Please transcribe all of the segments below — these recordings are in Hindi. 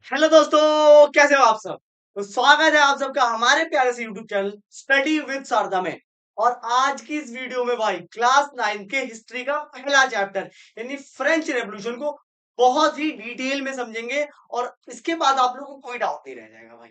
हेलो दोस्तों, कैसे हो आप सब। तो स्वागत है आप सबका हमारे प्यारे से YouTube channel study with Sharda में। और आज की इस वीडियो में भाई क्लास 9 के हिस्ट्री का पहला चैप्टर यानी फ्रेंच रेवोल्यूशन को बहुत ही डिटेल में समझेंगे। और इसके बाद आप लोगों को कोई डाउट नहीं रह जाएगा भाई।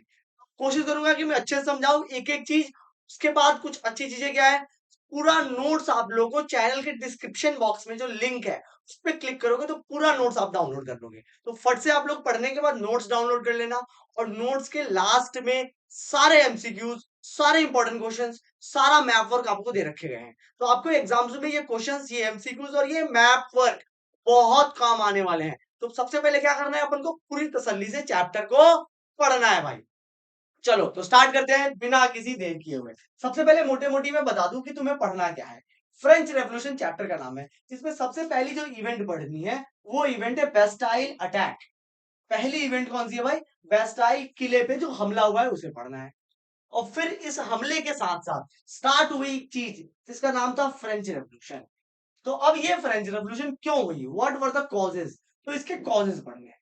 कोशिश करूंगा कि मैं अच्छे से समझाऊं एक एक चीज। उसके बाद कुछ अच्छी चीजें क्या है, पूरा नोट्स आप लोगों को चैनल के डिस्क्रिप्शन बॉक्स में जो लिंक है उस पर क्लिक करोगे तो पूरा नोट्स आप डाउनलोड कर लोगे। तो फट से आप लोग पढ़ने के बाद नोट्स डाउनलोड कर लेना। और नोट्स के लास्ट में सारे एमसीक्यूज, सारे इंपॉर्टेंट क्वेश्चंस, सारा मैप वर्क आपको दे रखे गए हैं। तो आपको एग्जाम्स में ये क्वेश्चंस, ये एमसीक्यूज और ये मैप वर्क बहुत काम आने वाले हैं। तो सबसे पहले क्या करना है, अपन को पूरी तसल्ली से चैप्टर को पढ़ना है भाई। चलो तो स्टार्ट करते हैं बिना किसी देर किए हुए। सबसे पहले मोटे मोटी मैं बता दूं कि तुम्हें पढ़ना क्या है। फ्रेंच रेवोल्यूशन चैप्टर का नाम है। इसमें सबसे पहली जो इवेंट पढ़नी है वो इवेंट है बेस्टाइल अटैक। पहली इवेंट कौन सी है भाई? बेस्टाइल किले पे जो हमला हुआ है उसे पढ़ना है। और फिर इस हमले के साथ साथ स्टार्ट हुई एक चीज जिसका नाम था फ्रेंच रेवोल्यूशन। तो अब ये फ्रेंच रेवोल्यूशन क्यों हुई, व्हाट वर द कॉजेज, तो इसके कॉजेज पढ़ने हैं।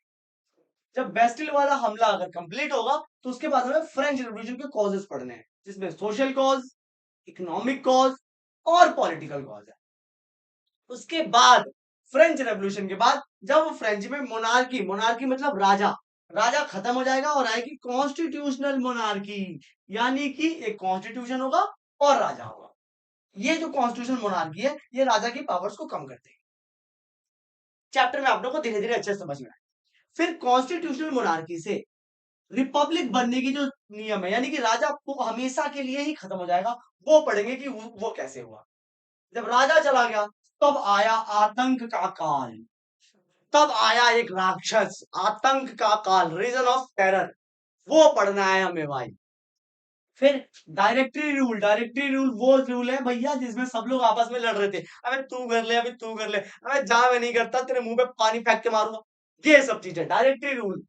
जब बेस्टिल वाला हमला अगर कंप्लीट होगा तो उसके बाद हमें फ्रेंच रिवॉल्यूशन के कॉजेस पढ़ने हैं, जिसमें सोशल कॉज, इकोनॉमिक कॉज और पॉलिटिकल कॉज है। उसके बाद फ्रेंच रेवोल्यूशन के बाद जब फ्रेंच में मोनार्की, मोनार्की मतलब राजा, राजा खत्म हो जाएगा और आएगी कॉन्स्टिट्यूशनल मोनार्की। यानी कि एक कॉन्स्टिट्यूशन होगा और राजा होगा। ये जो कॉन्स्टिट्यूशनल मोनार्की है ये राजा की पावर्स को कम करते हैं। चैप्टर में आप लोग को धीरे धीरे अच्छे से समझना है। फिर कॉन्स्टिट्यूशनल मोनार्की से रिपब्लिक बनने की जो नियम है, यानी कि राजा को हमेशा के लिए ही खत्म हो जाएगा, वो पढ़ेंगे कि वो कैसे हुआ। जब राजा चला गया तब आया आतंक का काल। तब आया एक राक्षस, आतंक का काल, रीजन ऑफ टेरर, वो पढ़ना है हमें भाई। फिर डायरेक्टरी रूल, डायरेक्टरी रूल वो रूल है भैया जिसमें सब लोग आपस में लड़ रहे थे, अबे तू कर ले, अबे तू कर ले, अबे जा, मैं नहीं करता, तेरे मुंह पे पानी फेंक के मारूंगा। ये सब चीजें डायरेक्टरी रूल,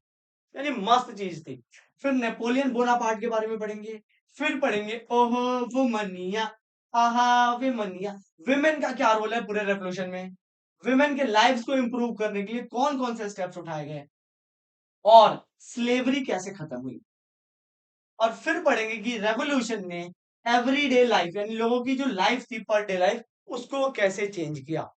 यानी मस्त चीज थी। फिर नेपोलियन बोनापार्ट के बारे में पढ़ेंगे। फिर पढ़ेंगे ओहो वो मनिया, आहा वे मनिया। विमेन का क्या रोल है पूरे रेवोल्यूशन में, विमेन के लाइव्स को इंप्रूव करने के लिए कौन कौन से स्टेप्स उठाए गए, और स्लेवरी कैसे खत्म हुई। और फिर पढ़ेंगे कि रेवोल्यूशन ने एवरीडे लाइफ यानी लोगों की जो लाइफ थी, पर डे लाइफ, उसको कैसे चेंज किया।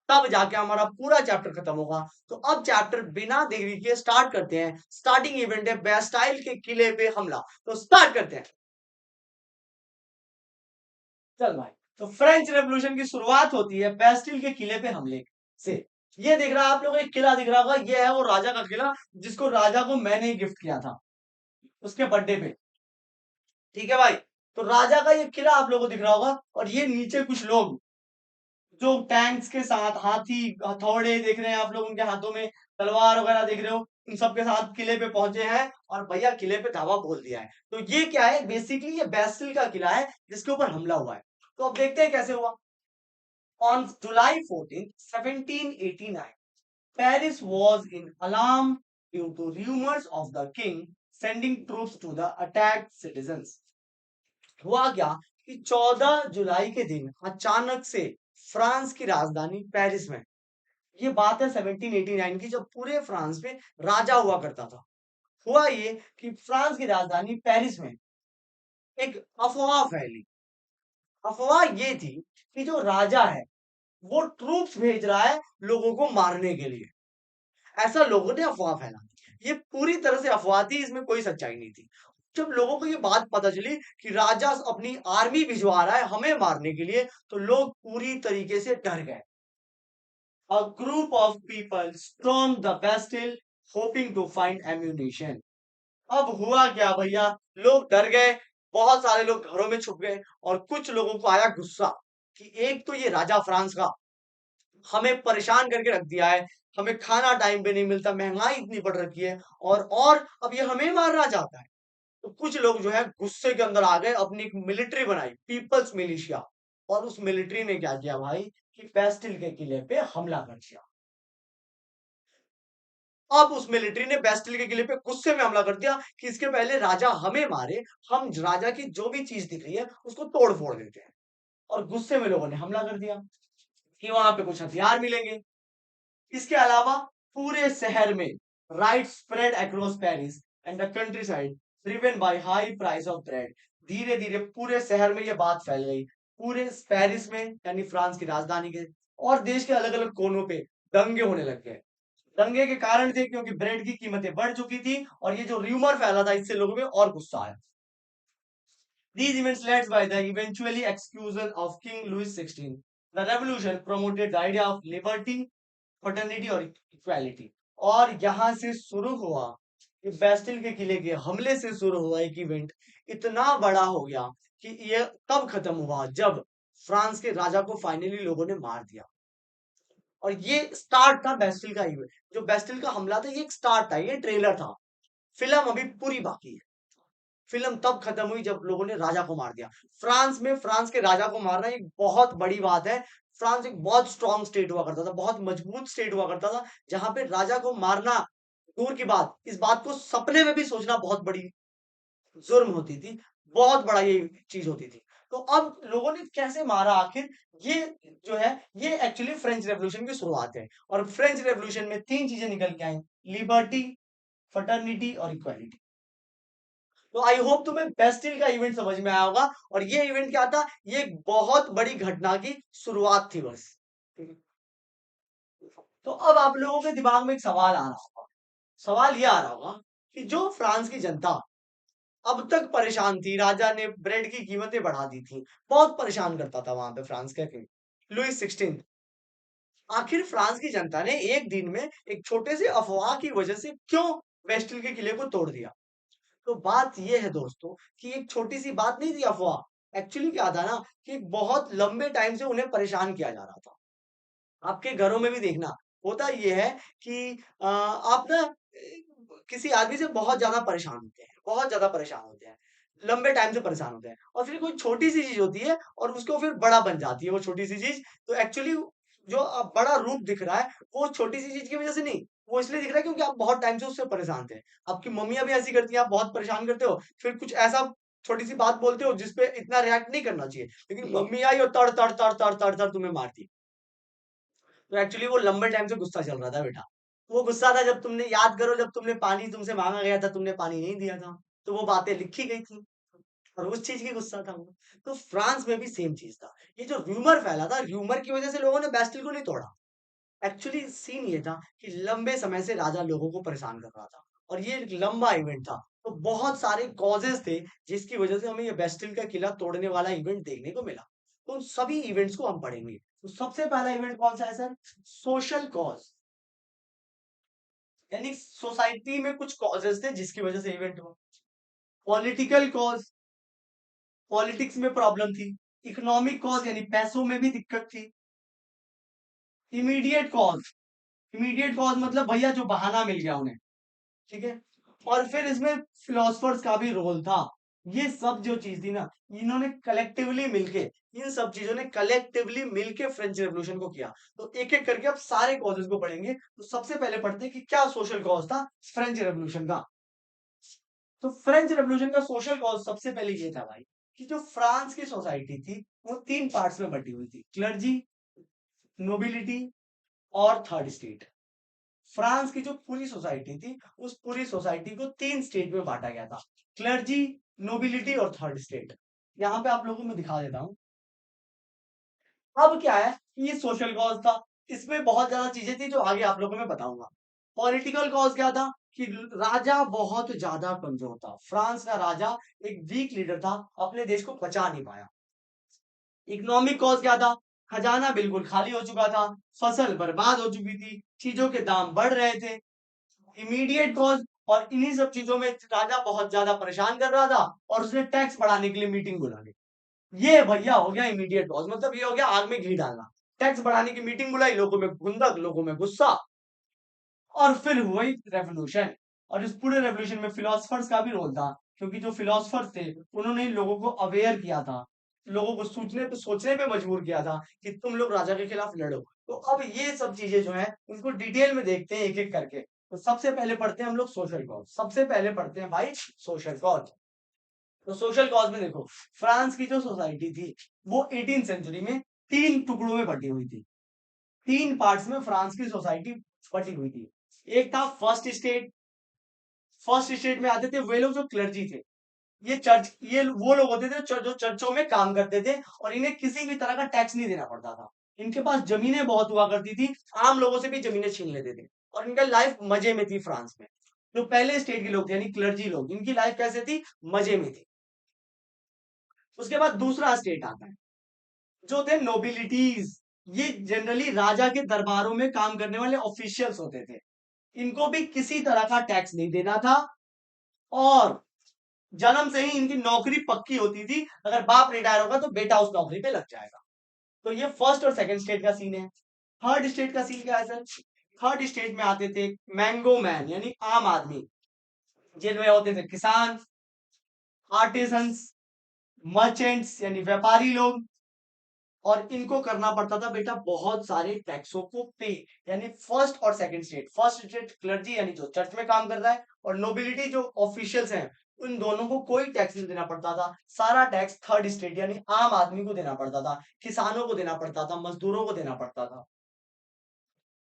तब जाके हमारा पूरा चैप्टर खत्म होगा। तो अब चैप्टर बिना देरी के स्टार्ट करते हैं। स्टार्टिंग इवेंट है बेस्टाइल के किले पे हमला। तो स्टार्ट करते हैं। चल भाई, तो फ्रेंच रेवोल्यूशन की शुरुआत होती है बेस्टिल के किले पे हमले से। ये दिख रहा है आप लोगों को, एक किला दिख रहा होगा, ये है वो राजा का किला जिसको राजा को मैंने ही गिफ्ट किया था उसके बर्थडे पे। ठीक है भाई, तो राजा का ये किला आप लोगों को दिख रहा होगा, और ये नीचे कुछ लोग जो टैंक्स के साथ, हाथी, हथौड़े देख रहे हैं आप लोग उनके हाथों में, तलवार वगैरह देख रहे हो, इन सब के साथ किले पे पहुंचे हैं और भैया किले पे धावा बोल दिया है। तो ये क्या है, बेसिकली ये बैसिल का किला है जिसके ऊपर हमला हुआ है। तो अब देखते हैं कैसे हुआ। On July 14 1789 Paris was in alarm due to rumors of the king sending troops to the attacked citizens। हुआ क्या कि 14 जुलाई के दिन अचानक से फ्रांस की राजधानी पेरिस में, ये बात है 1789 की, जब पूरे फ्रांस में राजा हुआ करता था। हुआ ये कि फ्रांस की राजधानी पेरिस में एक अफवाह फैली। अफवाह ये थी कि जो राजा है वो ट्रूप्स भेज रहा है लोगों को मारने के लिए। ऐसा लोगों ने अफवाह फैला। ये पूरी तरह से अफवाह थी, इसमें कोई सच्चाई नहीं थी। जब लोगों को ये बात पता चली कि राजा अपनी आर्मी भिजवा रहा है हमें मारने के लिए, तो लोग पूरी तरीके से डर गए। A group of people stormed the Bastille hoping to find ammunition। अब हुआ क्या भैया, लोग डर गए, बहुत सारे लोग घरों में छुप गए, और कुछ लोगों को आया गुस्सा कि एक तो ये राजा फ्रांस का हमें परेशान करके रख दिया है, हमें खाना टाइम पे नहीं मिलता, महंगाई इतनी बढ़ रखी है, और अब ये हमें मारना चाहता है। तो कुछ लोग जो है गुस्से के अंदर आ गए, अपनी एक मिलिट्री बनाई, पीपल्स मिलिशिया। और उस मिलिट्री ने क्या किया भाई कि बेस्टिल के किले पे हमला कर दिया। अब उस मिलिट्री ने बेस्टिल के किले पे गुस्से में हमला कर दिया कि इसके पहले राजा हमें मारे, हम राजा की जो भी चीज दिख रही है उसको तोड़ फोड़ देते हैं। और गुस्से में लोगों ने हमला कर दिया कि वहां पे कुछ हथियार मिलेंगे। इसके अलावा पूरे शहर में Riots spread across Paris and the countryside, driven by high price of bread. धीरे धीरे पूरे शहर में ये बात फैल गई, पूरे पेरिस में यानी फ्रांस की राजधानी के और देश के अलग अलग कोनों पे दंगे होने लग गए। दंगे के कारण थे क्योंकि ब्रेड की कीमतें बढ़ चुकी थी और ये जो र्यूमर फैला था इससे लोगों में और गुस्सा आया। These events led by the eventually excusal of King Louis XVI. The revolution promoted the idea of liberty, fraternity और इक्वालिटी। और यहां से शुरू हुआ कि बेस्टिल के किले के हमले से शुरू हुआ एक इवेंट इतना बड़ा हो गया कि ये तब खत्म हुआ जब फ्रांस के राजा को फाइनली लोगों ने मार दिया। और ये स्टार्ट था बेस्टिल का इवेंट। जो बेस्टिल का हमला था ये एक स्टार्ट था, ये ट्रेलर था। फिल्म अभी पूरी बाकी है। फिल्म तब खत्म हुई जब लोगों ने राजा को मार दिया। फ्रांस में फ्रांस के राजा को मारना एक बहुत बड़ी बात है। फ्रांस एक बहुत स्ट्रॉन्ग स्टेट हुआ करता था, बहुत मजबूत स्टेट हुआ करता था, जहां पे राजा को मारना दूर की बात, इस बात को सपने में भी सोचना बहुत बड़ी जुर्म होती थी, बहुत बड़ा ये चीज होती थी। तो अब लोगों ने कैसे मारा आखिर, ये जो है ये एक्चुअली फ्रेंच रेवोल्यूशन की शुरुआत है। और फ्रेंच रेवोल्यूशन में 3 चीजें निकल के आई, लिबर्टी, फ्रेटर्निटी और इक्वालिटी। तो आई होप तुम्हें बेस्टिल का इवेंट समझ में आया होगा। और ये इवेंट क्या था, ये एक बहुत बड़ी घटना की शुरुआत थी बस। तो अब आप लोगों के दिमाग में एक सवाल आ रहा होगा, सवाल ये आ रहा होगा कि जो फ्रांस की जनता अब तक परेशान थी, राजा ने ब्रेड की कीमतें बढ़ा दी थी, बहुत परेशान करता था वहां पे फ्रांस का किंग लुई 16। आखिर फ्रांस की जनता ने एक दिन में एक छोटे से अफवाह की वजह से क्यों बेस्टिल के किले को तोड़ दिया। तो बात ये है दोस्तों कि एक छोटी सी बात नहीं थी अफवाह। एक्चुअली क्या था ना कि बहुत लंबे टाइम से उन्हें परेशान किया जा रहा था। आपके घरों में भी देखना होता ये है कि आप ना किसी आदमी से बहुत ज्यादा परेशान होते हैं, बहुत ज्यादा परेशान होते हैं, लंबे टाइम से परेशान होते हैं, और फिर कोई छोटी सी चीज होती है और उसको फिर बड़ा बन जाती है वो छोटी सी चीज। तो एक्चुअली जो अब बड़ा रूप दिख रहा है वो छोटी सी चीज की वजह से नहीं, वो इसलिए दिख रहा है क्योंकि आप बहुत टाइम से उससे परेशान थे। आपकी मम्मियां भी ऐसी करती हैं, आप बहुत परेशान करते हो, फिर कुछ ऐसा छोटी सी बात बोलते हो जिसपे इतना रिएक्ट नहीं करना चाहिए, लेकिन मम्मी आई और तड़ तड़ तड़ तड़ तड़ तड़ तुम्हें मारती। तो एक्चुअली वो लंबे टाइम से गुस्सा चल रहा था बेटा। वो गुस्सा था जब तुमने, याद करो जब तुमने पानी तुमसे मांगा गया था, तुमने पानी नहीं दिया था, तो वो बातें लिखी गई थी और उस चीज की गुस्सा था वो। तो फ्रांस में भी सेम चीज था। ये जो र्यूमर फैला था, र्यूमर की वजह से लोगों ने बेस्टिल को नहीं तोड़ा। एक्चुअली सीन ये था कि लंबे समय से राजा लोगों को परेशान कर रहा था और ये एक लंबा इवेंट था। तो बहुत सारे कॉजेस थे जिसकी वजह से हमें ये बेस्टिल का किला तोड़ने वाला इवेंट देखने को मिला। तो उन सभी इवेंट्स को हम पढ़ेंगे। तो सबसे पहला इवेंट कौन सा है सर? सोशल कॉज, यानी सोसाइटी में कुछ कॉजेस थे जिसकी वजह से इवेंट हुआ। पॉलिटिकल कॉज, पॉलिटिक्स में प्रॉब्लम थी। इकोनॉमिक कॉज यानी पैसों में भी दिक्कत थी। इमीडिएट कॉज, इमीडिएट कॉज मतलब भैया जो बहाना मिल गया उन्हें, ठीक है। और फिर इसमें फिलोसफर्स का भी रोल था। ये सब जो चीज थी ना, इन्होंने कलेक्टिवली मिलके, इन सब चीजों ने कलेक्टिवली मिलके फ्रेंच रेवोल्यूशन को किया। तो एक एक करके अब सारे कॉजेस को पढ़ेंगे। तो सबसे पहले पढ़ते हैं कि क्या सोशल कॉज था फ्रेंच रेवोल्यूशन का। तो फ्रेंच रेवोल्यूशन का सोशल कॉज सबसे पहले ये था भाई कि जो फ्रांस की सोसाइटी थी वो 3 पार्ट्स में बटी हुई थी, क्लर्जी, नोबिलिटी और थर्ड स्टेट। फ्रांस की जो पूरी सोसाइटी थी उस पूरी सोसाइटी को 3 स्टेट में बांटा गया था, क्लर्जी, नोबिलिटी और थर्ड स्टेट। यहाँ पे आप लोगों को मैं दिखा देता हूँ। अब क्या है, ये सोशल कॉज था, इसमें बहुत ज्यादा चीजें थी जो आगे आप लोगों को मैं बताऊंगा। पॉलिटिकल कॉज क्या था कि राजा बहुत ज्यादा कमजोर था, फ्रांस का राजा एक वीक लीडर था, अपने देश को बचा नहीं पाया। इकोनॉमिक कॉज क्या था, खजाना बिल्कुल खाली हो चुका था, फसल बर्बाद हो चुकी थी, चीजों के दाम बढ़ रहे थे। इमीडिएट कॉज, और इन्हीं सब चीजों में राजा बहुत ज्यादा परेशान कर रहा था और उसने टैक्स बढ़ाने के लिए मीटिंग बुला ली। ये भैया हो गया इमीडिएट कॉज, मतलब ये हो गया आग में घी डालना। टैक्स बढ़ाने की मीटिंग बुलाई, लोगों में खुंदक, लोगों में गुस्सा, और फिर हुई रेवोल्यूशन। और इस पूरे रेवोल्यूशन में फिलोसफर्स का भी रोल था, क्योंकि जो फिलोसफर्स थे उन्होंने इन लोगों को अवेयर किया था, लोगों को सोचने पे मजबूर किया था कि तुम लोग राजा के खिलाफ लड़ो। तो अब ये सब चीजें जो है उनको डिटेल में देखते हैं एक एक करके। तो सबसे पहले पढ़ते हैं हम लोग सोशल कॉज, सबसे पहले पढ़ते हैं भाई सोशल कॉज। तो सोशल कॉज में देखो, फ्रांस की जो सोसाइटी थी वो 18th सेंचुरी में 3 टुकड़ों में बटी हुई थी, 3 पार्ट्स में फ्रांस की सोसाइटी बटी हुई थी। एक था फर्स्ट स्टेट। फर्स्ट स्टेट में आते थे वे लोग जो क्लर्जी थे, ये चर्च, ये वो लोग होते थे जो चर्चों में काम करते थे और इन्हें किसी भी तरह का टैक्स नहीं देना पड़ता था। इनके पास जमीनें बहुत हुआ करती थी, आम लोगों से भी जमीनें छीन लेते थे और इनका लाइफ मजे में थी फ्रांस में। जो पहले स्टेट के लोग थे यानी क्लर्जी लोग, इनकी लाइफ कैसे थी? मजे में थी। उसके बाद दूसरा स्टेट आता है जो थे नोबिलिटीज। ये जनरली राजा के दरबारों में काम करने वाले ऑफिशियल्स होते थे। इनको भी किसी तरह का टैक्स नहीं देना था और जन्म से ही इनकी नौकरी पक्की होती थी, अगर बाप रिटायर होगा तो बेटा उस नौकरी पे लग जाएगा। तो ये फर्स्ट और सेकंड स्टेट का सीन है। थर्ड स्टेट का सीन क्या है सर? थर्ड स्टेट में आते थे मैंगो मैन यानी आम आदमी, जिनमें होते थे किसान, आर्टिसंस, मर्चेंट्स यानी व्यापारी लोग। और इनको करना पड़ता था बेटा बहुत सारे टैक्सों को पे। यानी फर्स्ट और second state, first state clergy यानी जो चर्च में काम कर रहा है, और नोबिलिटी जो ऑफिशियल्स हैं, उन दोनों को कोई टैक्स नहीं देना पड़ता था। सारा टैक्स थर्ड स्टेट यानी आम आदमी को देना पड़ता था, किसानों को देना पड़ता था, मजदूरों को देना पड़ता था।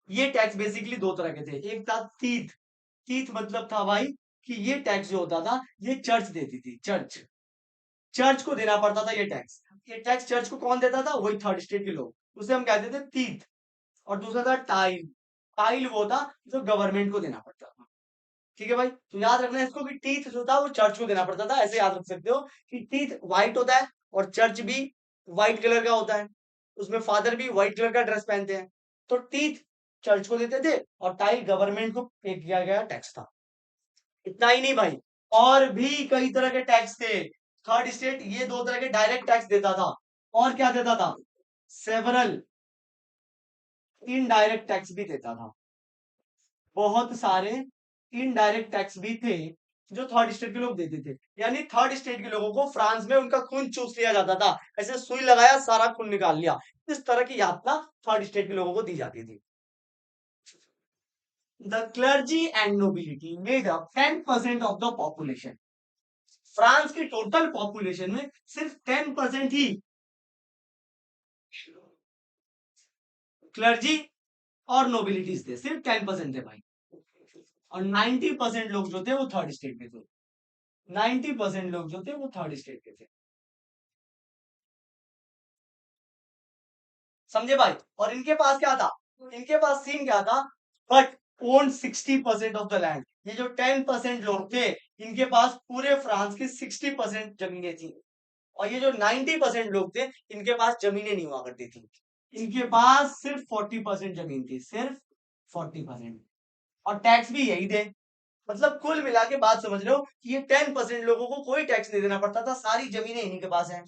ये टैक्स बेसिकली दो तरह के थे। एक था तीथ। तीथ मतलब था भाई कि ये टैक्स जो होता था ये चर्च देती थी, चर्च, चर्च को देना पड़ता था ये टैक्स। ये टैक्स चर्च को कौन देता था? वही थर्ड स्टेट के लोग, उसे हम कहते थे तीथ। और दूसरा था टाइल। टाइल वो था जो गवर्नमेंट को देना पड़ता था। ठीक है भाई, तो याद रखना इसको कि टीथ जो था वो चर्च को देना पड़ता था। ऐसे याद रख सकते हो कि टीथ व्हाइट होता है और चर्च भी व्हाइट कलर का होता है, उसमें फादर भी व्हाइट कलर का ड्रेस पहनते हैं। तो टीथ चर्च को देते थे और टाइल गवर्नमेंट को पे किया गया टैक्स था। इतना ही नहीं भाई, और भी कई तरह के टैक्स थे। थर्ड स्टेट ये दो तरह के डायरेक्ट टैक्स देता था, और क्या देता था? सेवरल इनडायरेक्ट टैक्स भी देता था। बहुत सारे इनडायरेक्ट टैक्स भी थे जो थर्ड स्टेट के लोग देते थे। यानी थर्ड स्टेट के लोगों को फ्रांस में उनका खून चूस लिया जाता था, ऐसे सुई लगाया सारा खून निकाल लिया। इस तरह की यातना थर्ड स्टेट के लोगों को दी जाती थी। The clergy and nobility made up 10% of the population. France की टोटल पॉपुलेशन में सिर्फ 10% ही क्लर्जी और नोबिलिटीज थे, सिर्फ 10% थे भाई। और 90% लोग जो थे वो थर्ड स्टेट के थे। 90% लोग जो थे वो थर्ड स्टेट के थे। समझे भाई? और इनके पास क्या था? इनके पास सीन क्या था? But own 60% of the land. ये जो 10% लोग थे, इनके पास पूरे फ्रांस की 60% जमीनें थी। और ये जो 90% लोग थे, इनके पास जमीनें नहीं हुआ करती थी। इनके पास सिर्फ 40% जमीन थी, सिर्फ 40%। और टैक्स भी यही थे। मतलब कुल मिला के बात समझ लो कि ये 10% लोगों को कोई टैक्स नहीं देना पड़ता था, सारी जमीनें इन्हीं के पास हैं।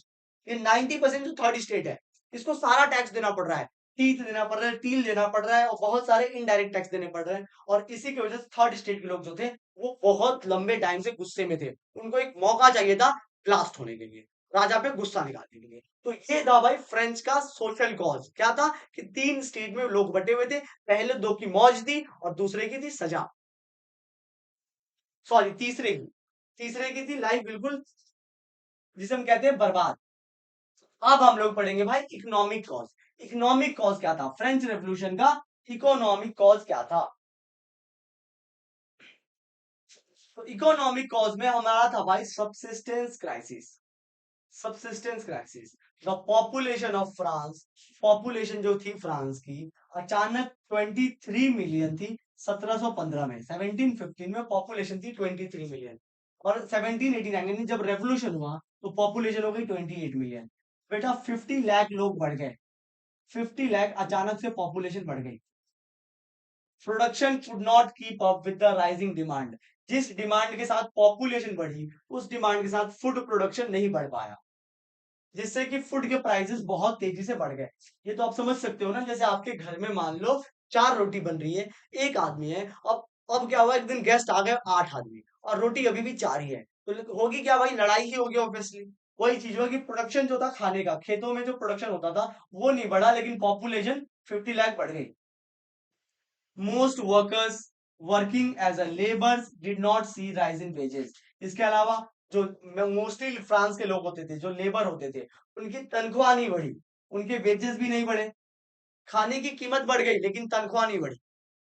ये 90% जो थर्ड स्टेट है, इसको सारा टैक्स देना पड़ रहा है, टीथ देना पड़ रहा है, टील देना पड़ रहा है, और बहुत सारे इनडायरेक्ट टैक्स देने पड़ रहे हैं। और इसी की वजह से थर्ड स्टेट के लोग जो थे वो बहुत लंबे टाइम से गुस्से में थे। उनको एक मौका चाहिए था ब्लास्ट होने के लिए, राजा पे गुस्सा निकालने के लिए। तो ये था भाई फ्रेंच का सोशल कॉज। क्या था कि तीन स्टेट में लोग बटे हुए थे, पहले दो की मौज थी और दूसरे की थी सजा। सॉरी, तीसरे की थी लाइफ बिल्कुल, जिसे हम कहते हैं बर्बाद। अब हम लोग पढ़ेंगे भाई इकोनॉमिक कॉज। इकोनॉमिक कॉज क्या था फ्रेंच रेवोल्यूशन का? इकोनॉमिक कॉज क्या था? तो इकोनॉमिक कॉज में हमारा था भाई subsistence crisis. Subsistence crisis. The population of France, population जो थी फ्रांस की अचानक 23 मिलियन थी 1715 में। 1715 में पॉपुलेशन थी 23 मिलियन, और 1789 यानी जब रेवोल्यूशन हुआ तो पॉपुलेशन हो गई 28 मिलियन। बेटा 50 लाख लोग बढ़ गए, 50 लाख अचानक से पॉपुलेशन बढ़ गई। Production could not keep up with the rising demand. जिस डिमांड के साथ पॉपुलेशन बढ़ी, उस डिमांड के साथ फूड प्रोडक्शन नहीं बढ़ पाया, जिससे कि फूड के प्राइसेस बहुत तेजी से बढ़ गए। ये तो आप समझ सकते हो ना, जैसे आपके घर में मान लो 4 रोटी बन रही है, एक आदमी है। अब क्या हुआ, एक दिन गेस्ट आ गए 8 आदमी, और रोटी अभी भी 4 ही है, तो होगी क्या भाई? लड़ाई ही होगी ऑब्वियसली। वही चीज हुआ कि प्रोडक्शन जो था खाने का, खेतों में जो प्रोडक्शन होता था वो नहीं बढ़ा, लेकिन पॉपुलेशन 50 लाख बढ़ गई। Most workers working as a labours did not see rise in wages. इसके अलावा जो मोस्टली फ्रांस के लोग होते थे, जो लेबर होते थे, उनकी तनख्वाह नहीं बढ़ी, उनके वेजेस भी नहीं बढ़े। खाने की कीमत बढ़ गई लेकिन तनख्वाह नहीं बढ़ी।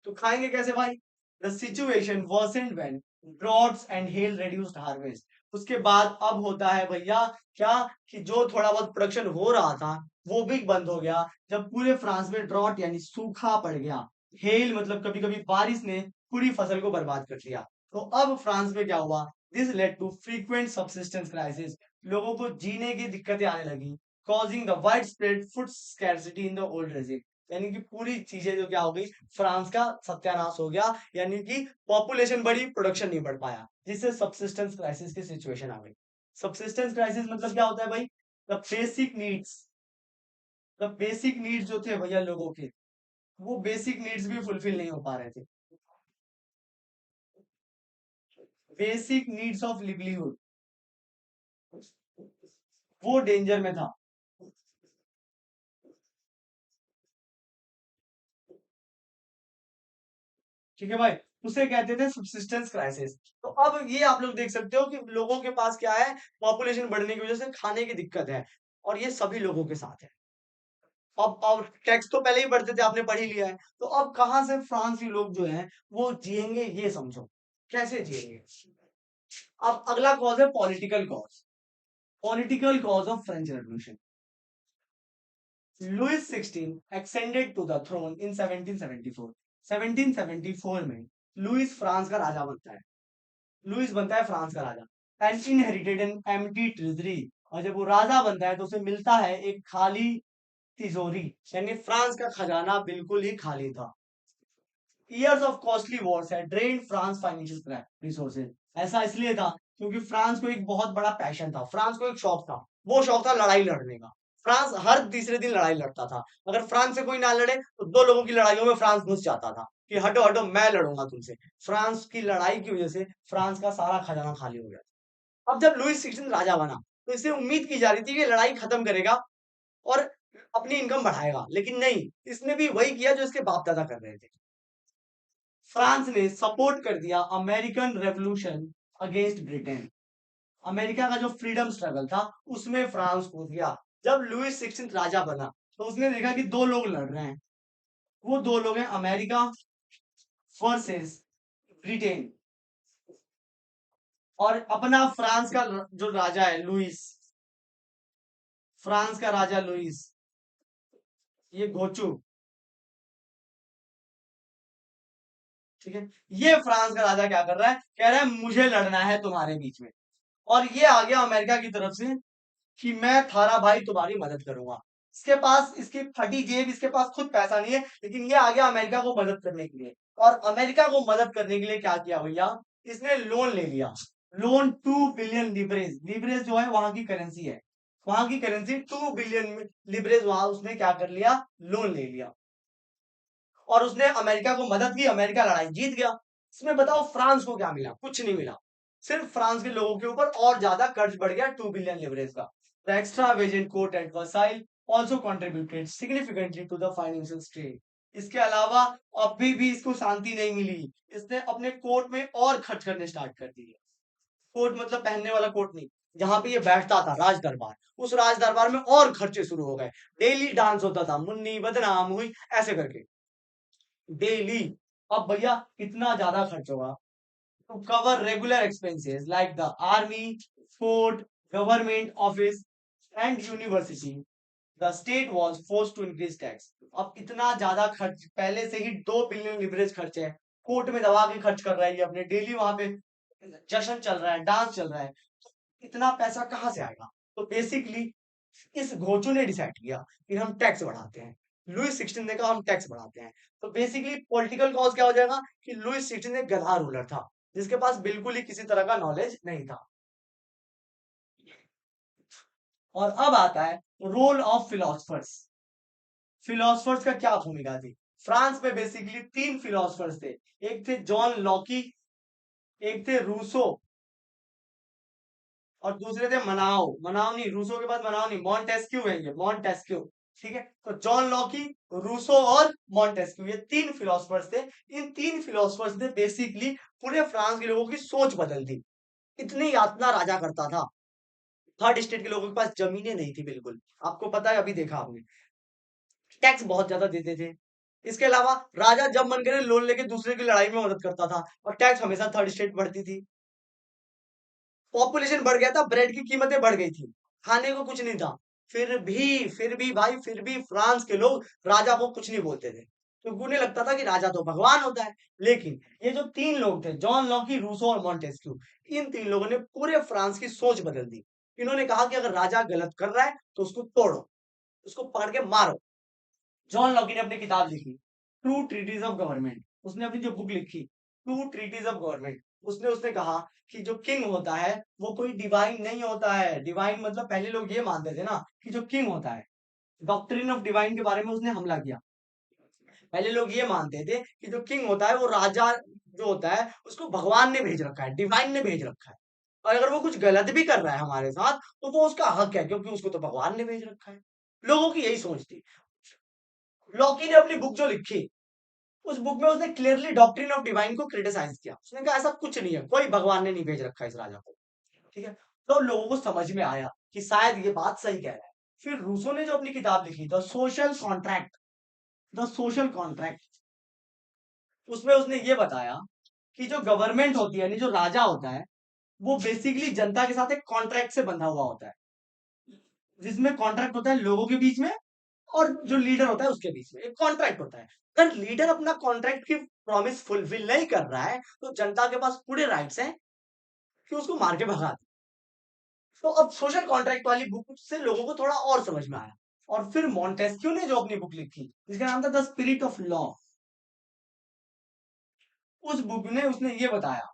तो खाएंगे कैसे भाई? The situation worsened when droughts and hail reduced harvest. उसके बाद अब होता है भैया क्या कि जो थोड़ा बहुत प्रोडक्शन हो रहा था वो भी बंद हो गया जब पूरे फ्रांस में ड्रॉट यानी सूखा पड़ गया। हेल मतलब कभी कभी बारिश ने पूरी फसल को बर्बाद कर दिया। तो अब फ्रांस में क्या हुआ, this led to frequent subsistence crisis. लोगों को जीने की दिक्कतें आने लगी, causing the wide spread food scarcity in the old regime. यानी कि पूरी चीजें जो क्या हो गई, फ्रांस का सत्यानाश हो गया। यानी कि पॉपुलेशन बढ़ी, प्रोडक्शन नहीं बढ़ पाया, जिससे सबसिस्टेंस क्राइसिस की सिचुएशन आ गई। सबसिस्टेंस क्राइसिस मतलब क्या होता है भाई, the basic needs, the basic needs जो थे भैया लोगों के, वो बेसिक नीड्स भी फुलफिल नहीं हो पा रहे थे। बेसिक नीड्स ऑफ लिवलीहुड वो डेंजर में था। ठीक है भाई, उसे कहते थे सबसिस्टेंस क्राइसिस। तो अब ये आप लोग देख सकते हो कि लोगों के पास क्या है, पॉपुलेशन बढ़ने की वजह से खाने की दिक्कत है, और ये सभी लोगों के साथ है। अब टैक्स तो पहले ही बढ़ते थे, आपने पढ़ ही लिया है। तो अब कहां से फ्रांस के लोग जो हैं वो जिएंगे, ये समझो कैसे जिएंगे। अब अगला कॉज है political cause. Political cause of French revolution. Louis 16 ascended to the throne in 1774। 1774 में लुइस फ्रांस का राजा बनता है। लुइस बनता है फ्रांस का राजा and inherited an empty treasury. और जब वो राजा बनता है तो उसे मिलता है एक खाली तिजोरी, यानी फ्रांस का खजाना बिल्कुल ही खाली था। Years of costly wars had drained France financial resources। ऐसा इसलिए था क्योंकि फ्रांस को एक बहुत बड़ा पैशन था, फ्रांस को एक शौक था, वो शौक था लड़ाई लड़ने का। फ्रांस हर तीसरे दिन लड़ाई लड़ता था। अगर फ्रांस से कोई ना लड़े तो दो लोगों की लड़ाइयों में फ्रांस घुस जाता था कि हटो हटो मैं लड़ूंगा तुमसे। फ्रांस की लड़ाई की वजह से फ्रांस का सारा खजाना खाली हो गया। अब जब लुइस 16 राजा बना तो इससे उम्मीद की जा रही थी कि लड़ाई खत्म करेगा और अपनी इनकम बढ़ाएगा, लेकिन नहीं, इसने भी वही किया जो इसके बाप दादा कर रहे थे। फ्रांस ने सपोर्ट कर दिया American revolution against Britain. America का जो फ्रीडम स्ट्रगल था उसमें फ्रांस को दिया। जब लुइस 16 राजा बना तो उसने देखा कि दो लोग लड़ रहे हैं, वो दो लोग हैं अमेरिका वर्सेस ब्रिटेन। और अपना फ्रांस का जो राजा है लुइस, फ्रांस का राजा लुइस, ये घोचू, ठीक है, ये फ्रांस का राजा क्या कर रहा है, कह रहा है मुझे लड़ना है तुम्हारे बीच में। और ये आ गया अमेरिका की तरफ से कि मैं थारा भाई तुम्हारी मदद करूंगा। इसके पास इसकी फटी जेब, इसके पास खुद पैसा नहीं है, लेकिन ये आ गया अमेरिका को मदद करने के लिए। और अमेरिका को मदद करने के लिए क्या किया भैया, इसने लोन ले लिया। लोन 2 बिलियन लिबरेज, लिबरेज जो है वहां की करेंसी है, वहां की करेंसी 2 बिलियन लिबरेज, वहां उसने क्या कर लिया, लोन ले लिया। और उसने अमेरिका को मदद की, अमेरिका लड़ाई जीत गया। इसमें बताओ फ्रांस को क्या मिला, कुछ नहीं मिला। सिर्फ फ्रांस के लोगों के ऊपर और ज्यादा कर्ज बढ़ गया 2 बिलियन लिवरेज का। The extravagant court at Versailles also contributed significantly to the financial strain। इसके अलावा अब भी इसको शांति नहीं मिली, इसने अपने कोर्ट में और खर्च करने स्टार्ट कर दिए। कोर्ट मतलब पहनने वाला कोर्ट नहीं, जहां पे ये बैठता था राज दरबार, उस राज दरबार में और खर्चे शुरू हो गए। डेली डांस होता था, मुन्नी बदनाम हुई ऐसे करके, डेली। अब भैया कितना ज्यादा खर्च होगा, to cover regular expenses like the army, fort, government office and university, the state was forced to increase tax। अब इतना ज्यादा खर्च, पहले से ही 2 बिलियन लिवरेज खर्च है, कोर्ट में दबा के खर्च कर रहा है ये अपने, डेली वहां पे जश्न चल रहा है, डांस चल रहा है, तो इतना पैसा कहाँ से आएगा। तो बेसिकली इस घोचू ने डिसाइड किया कि हम टैक्स बढ़ाते हैं। लुइस 16 ने कहा हम टैक्स बढ़ाते हैं। तो बेसिकली पॉलिटिकल कॉज क्या हो जाएगा कि लुइस 16 एक गधा रूलर था, जिसके पास बिल्कुल ही किसी तरह का नॉलेज नहीं था। और अब आता है रोल ऑफ फिलोसफर्स। फिलोसफर्स का क्या भूमिका थी। फ्रांस में बेसिकली 3 फिलोसफर्स थे, एक थे जॉन लॉकी, एक थे रूसो, और दूसरे थे मनाओ। मनाओ नहीं, रूसो के बाद मनाओ नहीं, मॉन्टेस्क्यू है ये, मॉन्टेस्क्यू। ठीक है, तो जॉन लॉकी, रूसो और मॉन्टेस्क्यू, ये 3 फिलोसफर्स थे। इन 3 फिलोसफर्स ने बेसिकली पूरे फ्रांस के लोगों की सोच बदल दी। इतनी यातना राजा करता था, थर्ड स्टेट के लोगों के पास जमीनें नहीं थी बिल्कुल, आपको पता है, अभी देखा आपने, टैक्स बहुत ज्यादा देते थे, इसके अलावा राजा जब मन करे लोन लेके दूसरे की लड़ाई में मदद करता था, और टैक्स हमेशा थर्ड स्टेट बढ़ती थी। पॉपुलेशन बढ़ गया था, ब्रेड की कीमतें बढ़ गई थी, खाने को कुछ नहीं था। फिर भी फ्रांस के लोग राजा को कुछ नहीं बोलते थे, क्योंकि उन्हें लगता था कि राजा तो भगवान होता है। लेकिन ये जो तीन लोग थे, जॉन लॉकी, रूसो और मॉन्टेस्क्यू, इन तीन लोगों ने पूरे फ्रांस की सोच बदल दी। इन्होंने कहा कि अगर राजा गलत कर रहा है तो उसको तोड़ो, उसको पकड़ के मारो। जॉन लॉकी ने अपनी किताब लिखी, टू ट्रीटीज ऑफ गवर्नमेंट। उसने अपनी जो बुक लिखी, टू ट्रीटीज ऑफ गवर्नमेंट, उसने उसने कहा कि जो किंग होता है वो कोई डिवाइन नहीं होता है। डिवाइन मतलब पहले लोग ये मानते थे ना कि जो किंग होता है, डॉक्ट्रिन ऑफ डिवाइन के बारे में उसने हमला किया। पहले लोग ये मानते थे कि जो किंग होता है वो राजा जो होता है उसको भगवान ने भेज रखा है, डिवाइन ने भेज रखा है, और अगर वो कुछ गलत भी कर रहा है हमारे साथ तो वो उसका हक है, क्योंकि उसको तो भगवान ने भेज रखा है। लोगों की यही सोच थी। लॉकी ने अपनी बुक जो लिखी, उस बुक में उसने क्लियरली डॉक्ट्रिन ऑफ डिवाइन को क्रिटिसाइज किया। उसने कहा ऐसा कुछ नहीं है, कोई भगवान ने नहीं भेज रखा है इस राजा को। ठीक है, तो लोगों को समझ में आया कि शायद ये बात सही कह रहा है। फिर रूसो ने जो अपनी किताब लिखी, द सोशल कॉन्ट्रैक्ट, उसमें उसने ये बताया कि जो गवर्नमेंट होती है, यानी जो राजा होता है, वो बेसिकली जनता के साथ एक कॉन्ट्रैक्ट से बंधा हुआ होता है, जिसमें कॉन्ट्रैक्ट होता है लोगों के बीच में और जो लीडर होता है उसके बीच में एक कॉन्ट्रैक्ट होता है। अगर लीडर अपना कॉन्ट्रैक्ट की प्रॉमिस फुलफिल नहीं कर रहा है तो जनता के पास पूरे राइट्स हैं कि उसको मार के भगा दे। तो अब सोशल कॉन्ट्रैक्ट वाली बुक से लोगों को थोड़ा और समझ में आया। और फिर मॉन्टेस्क्यू ने जो अपनी बुक लिखी, जिसका नाम था द स्पिरिट ऑफ लॉ, उस बुक में उसने ये बताया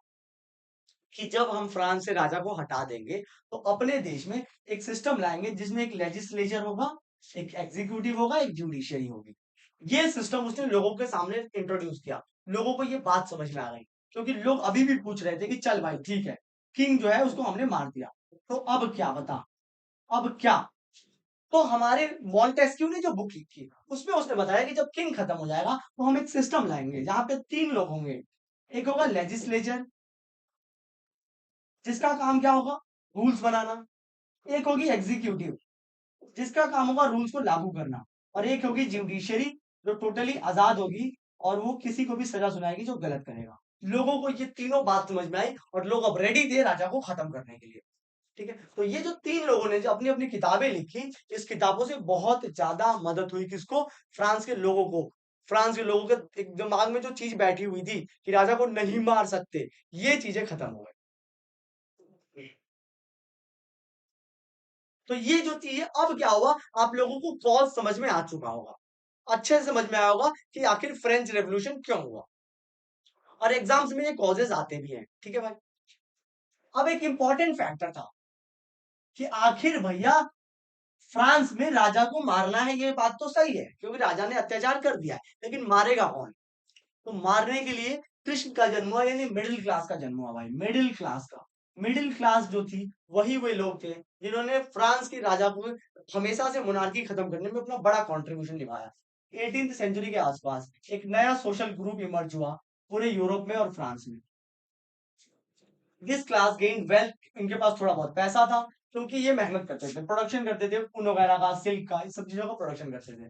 कि जब हम फ्रांस से राजा को हटा देंगे तो अपने देश में एक सिस्टम लाएंगे जिसमें एक लेजिस्लेचर होगा, एक एग्जीक्यूटिव होगा, एक जुडिशियरी होगी। ये सिस्टम उसने लोगों के सामने इंट्रोड्यूस किया। लोगों को ये बात समझ में आ गई, क्योंकि लोग अभी भी पूछ रहे थे कि चल भाई ठीक है, किंग जो है उसको हमने मार दिया, तो अब क्या बता, अब क्या। तो हमारे मॉन्टेस्क्यू ने जो बुक लिखी उसमें उसने बताया कि जब किंग खत्म हो जाएगा तो हम एक सिस्टम लाएंगे जहां पे तीन लोग होंगे। एक होगा लेजिस्लेचर, जिसका काम क्या होगा, रूल्स बनाना। एक होगी एग्जीक्यूटिव, जिसका काम होगा रूल्स को लागू करना। और एक होगी जुडिशियरी, जो टोटली आजाद होगी और वो किसी को भी सजा सुनाएगी जो गलत करेगा। लोगों को ये तीनों बात समझ में आई और लोग अब रेडी थे राजा को खत्म करने के लिए। ठीक है, तो ये जो तीन लोगों ने जो अपनी अपनी किताबें लिखी, इस किताबों से बहुत ज्यादा मदद हुई किसको, फ्रांस के लोगों को। फ्रांस के लोगों के एक दिमाग में जो चीज बैठी हुई थी कि राजा को नहीं मार सकते, ये चीजें खत्म हो गई। तो ये जो चीज है, अब क्या हुआ, आप लोगों को कॉज समझ में आ चुका होगा, अच्छे से समझ में आया होगा कि आखिर फ्रेंच रेवोल्यूशन क्यों हुआ। और एग्जाम्स में ये कॉजेज आते भी हैं। ठीक है भाई, अब एक इंपॉर्टेंट फैक्टर था कि आखिर भैया फ्रांस में राजा को मारना है, ये बात तो सही है क्योंकि राजा ने अत्याचार कर दिया है, लेकिन मारेगा कौन। तो मारने के लिए कृष्ण का जन्म हुआ, यानी मिडिल क्लास का जन्म हुआ भाई, मिडिल क्लास का। मिडिल क्लास जो थी वही वे लोग थे जिन्होंने फ्रांस के राजा को हमेशा से मोनार्की खत्म करने में अपना बड़ा कंट्रीब्यूशन निभाया। 18th सेंचुरी के आसपास एक नया सोशल ग्रुप इमर्ज हुआ पूरे यूरोप में और फ्रांस में। दिस क्लास गेन वेल्थ, इनके पास थोड़ा बहुत पैसा था क्योंकि ये मेहनत करते थे, प्रोडक्शन करते थे, ऊन वगैरह का, सिल्क का, इस सब चीजों का प्रोडक्शन करते थे।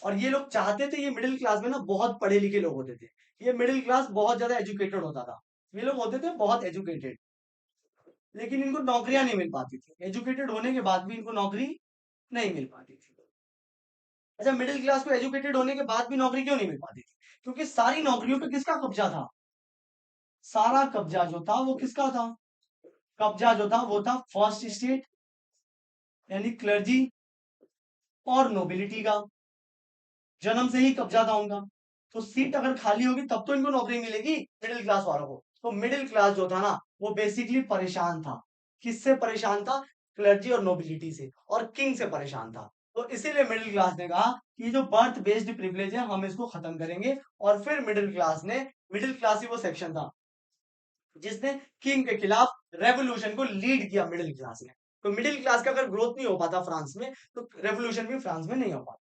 और ये लोग चाहते थे, ये मिडिल क्लास में ना बहुत पढ़े लिखे लोग होते थे, ये मिडिल क्लास बहुत ज्यादा एजुकेटेड होता था। ये लोग होते थे बहुत एजुकेटेड, लेकिन इनको नौकरियां नहीं मिल पाती थी, एजुकेटेड होने के बाद भी इनको नौकरी नहीं मिल पाती थी। अच्छा, मिडिल क्लास को एजुकेटेड होने के बाद भी नौकरी क्यों नहीं मिल पाती थी, क्योंकि सारी नौकरियों पे किसका कब्जा था, सारा कब्जा जो था वो किसका था, कब्जा जो था वो था फर्स्ट स्टेट, यानी क्लर्जी और नोबिलिटी का। जन्म से ही कब्जा था उनका। तो सीट अगर खाली होगी तब तो इनको नौकरी मिलेगी मिडिल क्लास वालों को। तो मिडिल क्लास जो था ना वो बेसिकली परेशान था। किससे परेशान था, क्लर्जी और नोबिलिटी से, और किंग से परेशान था। तो इसीलिए मिडिल क्लास ने कहा कि जो बर्थ बेस्ड प्रिविलेज है हम इसको खत्म करेंगे। और फिर मिडिल क्लास ही वो सेक्शन था जिसने किंग के खिलाफ रेवोल्यूशन को लीड किया, मिडिल क्लास ने। तो मिडिल क्लास का अगर ग्रोथ नहीं हो पाता फ्रांस में तो रेवोल्यूशन भी फ्रांस में नहीं हो पाता।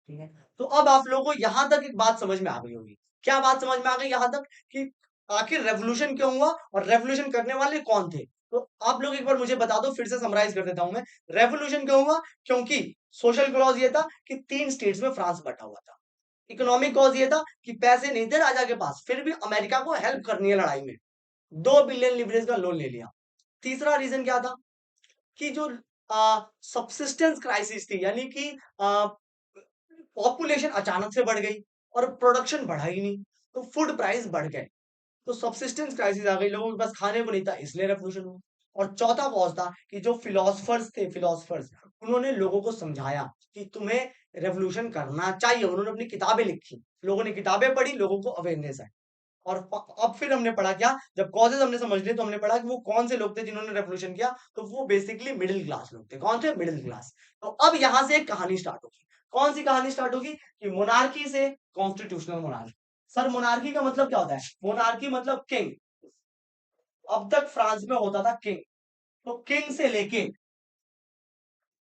ठीक है, तो अब आप लोगों को यहां तक एक बात समझ में आ गई होगी। क्या बात समझ में आ गई यहां तक, कि आखिर रेवोल्यूशन क्यों हुआ और रेवोल्यूशन करने वाले कौन थे। तो आप लोग एक बार मुझे बता दो, फिर से समराइज कर देता हूं मैं। रेवोल्यूशन क्यों हुआ? क्योंकि सोशल क्लॉज ये था कि 3 स्टेट्स में फ्रांस बटा हुआ था। इकोनॉमिक कॉज ये था कि पैसे नहीं थे राजा के पास, फिर भी अमेरिका को हेल्प करनी है लड़ाई में, 2 बिलियन लिवरेज का लोन ले लिया। तीसरा रीजन क्या था? कि जो सबसिस्टेंस क्राइसिस थी, यानी कि पॉपुलेशन अचानक से बढ़ गई और प्रोडक्शन बढ़ा ही नहीं, तो फूड प्राइस बढ़ गए, तो सबसिस्टेंस क्राइसिस आ गई, लोगों के पास खाने को नहीं था, इसलिए रेवोल्यूशन हुआ। और चौथा कॉज था कि जो फिलोसफर्स उन्होंने लोगों को समझाया कि तुम्हें रेवोल्यूशन करना चाहिए, उन्होंने अपनी किताबें लिखी, लोगों ने किताबें पढ़ी, लोगों को अवेयरनेस है। और अब फिर हमने पढ़ा क्या, जब कॉजेज हमने समझ लिए तो हमने पढ़ा कि वो कौन से लोग थे जिन्होंने रेवोल्यूशन किया, तो वो बेसिकली मिडिल क्लास लोग थे। कौन थे? Middle class. तो अब यहां से एक कहानी स्टार्ट होगी। कौन सी कहानी स्टार्ट होगी? कि मोनार्की से कॉन्स्टिट्यूशनल मोनार्की। सर मोनार्की का मतलब क्या होता है? मोनार्की मतलब किंग। अब तक फ्रांस में होता था किंग, तो किंग से लेके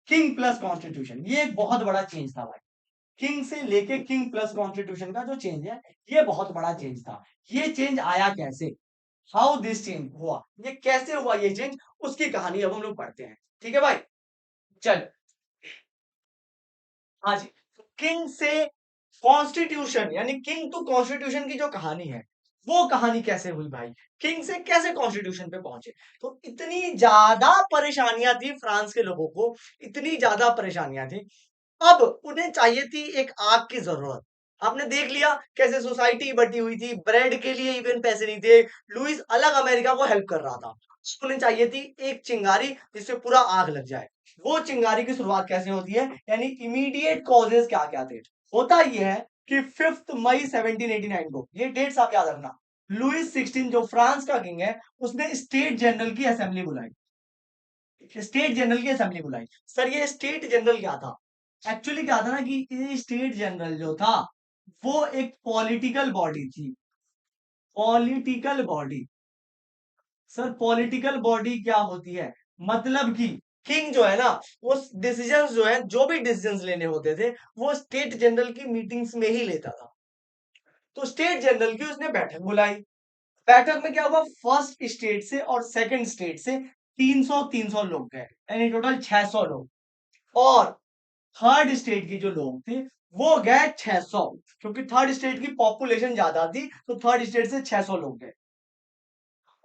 किंग प्लस कॉन्स्टिट्यूशन, ये एक बहुत बड़ा चेंज था भाई। किंग से लेके किंग प्लस कॉन्स्टिट्यूशन का जो चेंज है, ये बहुत बड़ा चेंज था। ये चेंज आया कैसे? हाउ दिस चेंज हुआ, ये कैसे हुआ ये चेंज, उसकी कहानी अब हम लोग पढ़ते हैं। ठीक है भाई, चल। हाँ जी, किंग से कॉन्स्टिट्यूशन यानी किंग टू कॉन्स्टिट्यूशन की जो कहानी है, वो कहानी कैसे हुई भाई? किंग से कैसे कॉन्स्टिट्यूशन पे पहुंचे? तो इतनी ज्यादा परेशानियां थी फ्रांस के लोगों को, इतनी ज्यादा परेशानियां थी। अब उन्हें चाहिए थी एक आग की जरूरत। आपने देख लिया कैसे सोसाइटी बटी हुई थी, ब्रेड के लिए इवन पैसे नहीं थे, लुइस अलग अमेरिका को हेल्प कर रहा था। उन्हें चाहिए थी एक चिंगारी जिससे पूरा आग लग जाए। वो चिंगारी की शुरुआत कैसे होती है, यानी इमीडिएट कॉजेज क्या क्या थे? होता यह है कि 5 मई 1789 को, ये डेट्स आप याद रखना, लुइस 16 जो फ्रांस का किंग है, उसने स्टेट जनरल की असेंबली बुलाई। स्टेट जनरल की असेंबली बुलाई। सर ये स्टेट जनरल क्या था? एक्चुअली क्या था ना कि ये स्टेट जनरल जो था, वो एक पॉलिटिकल बॉडी थी। Political body. Sir political body क्या होती है? मतलब कि किंग जो है ना, वो डिसीजंस जो है, जो भी डिसीजंस लेने होते थे, वो स्टेट जनरल की मीटिंग्स में ही लेता था। तो स्टेट जनरल की उसने बैठक बुलाई। बैठक में क्या हुआ, फर्स्ट स्टेट से और सेकंड स्टेट से 300 लोग गए, यानी टोटल 600 लोग। और थर्ड स्टेट के जो लोग थे, वो गए 600, क्योंकि थर्ड स्टेट की पॉपुलेशन ज्यादा थी, तो थर्ड स्टेट से 600 लोग गए।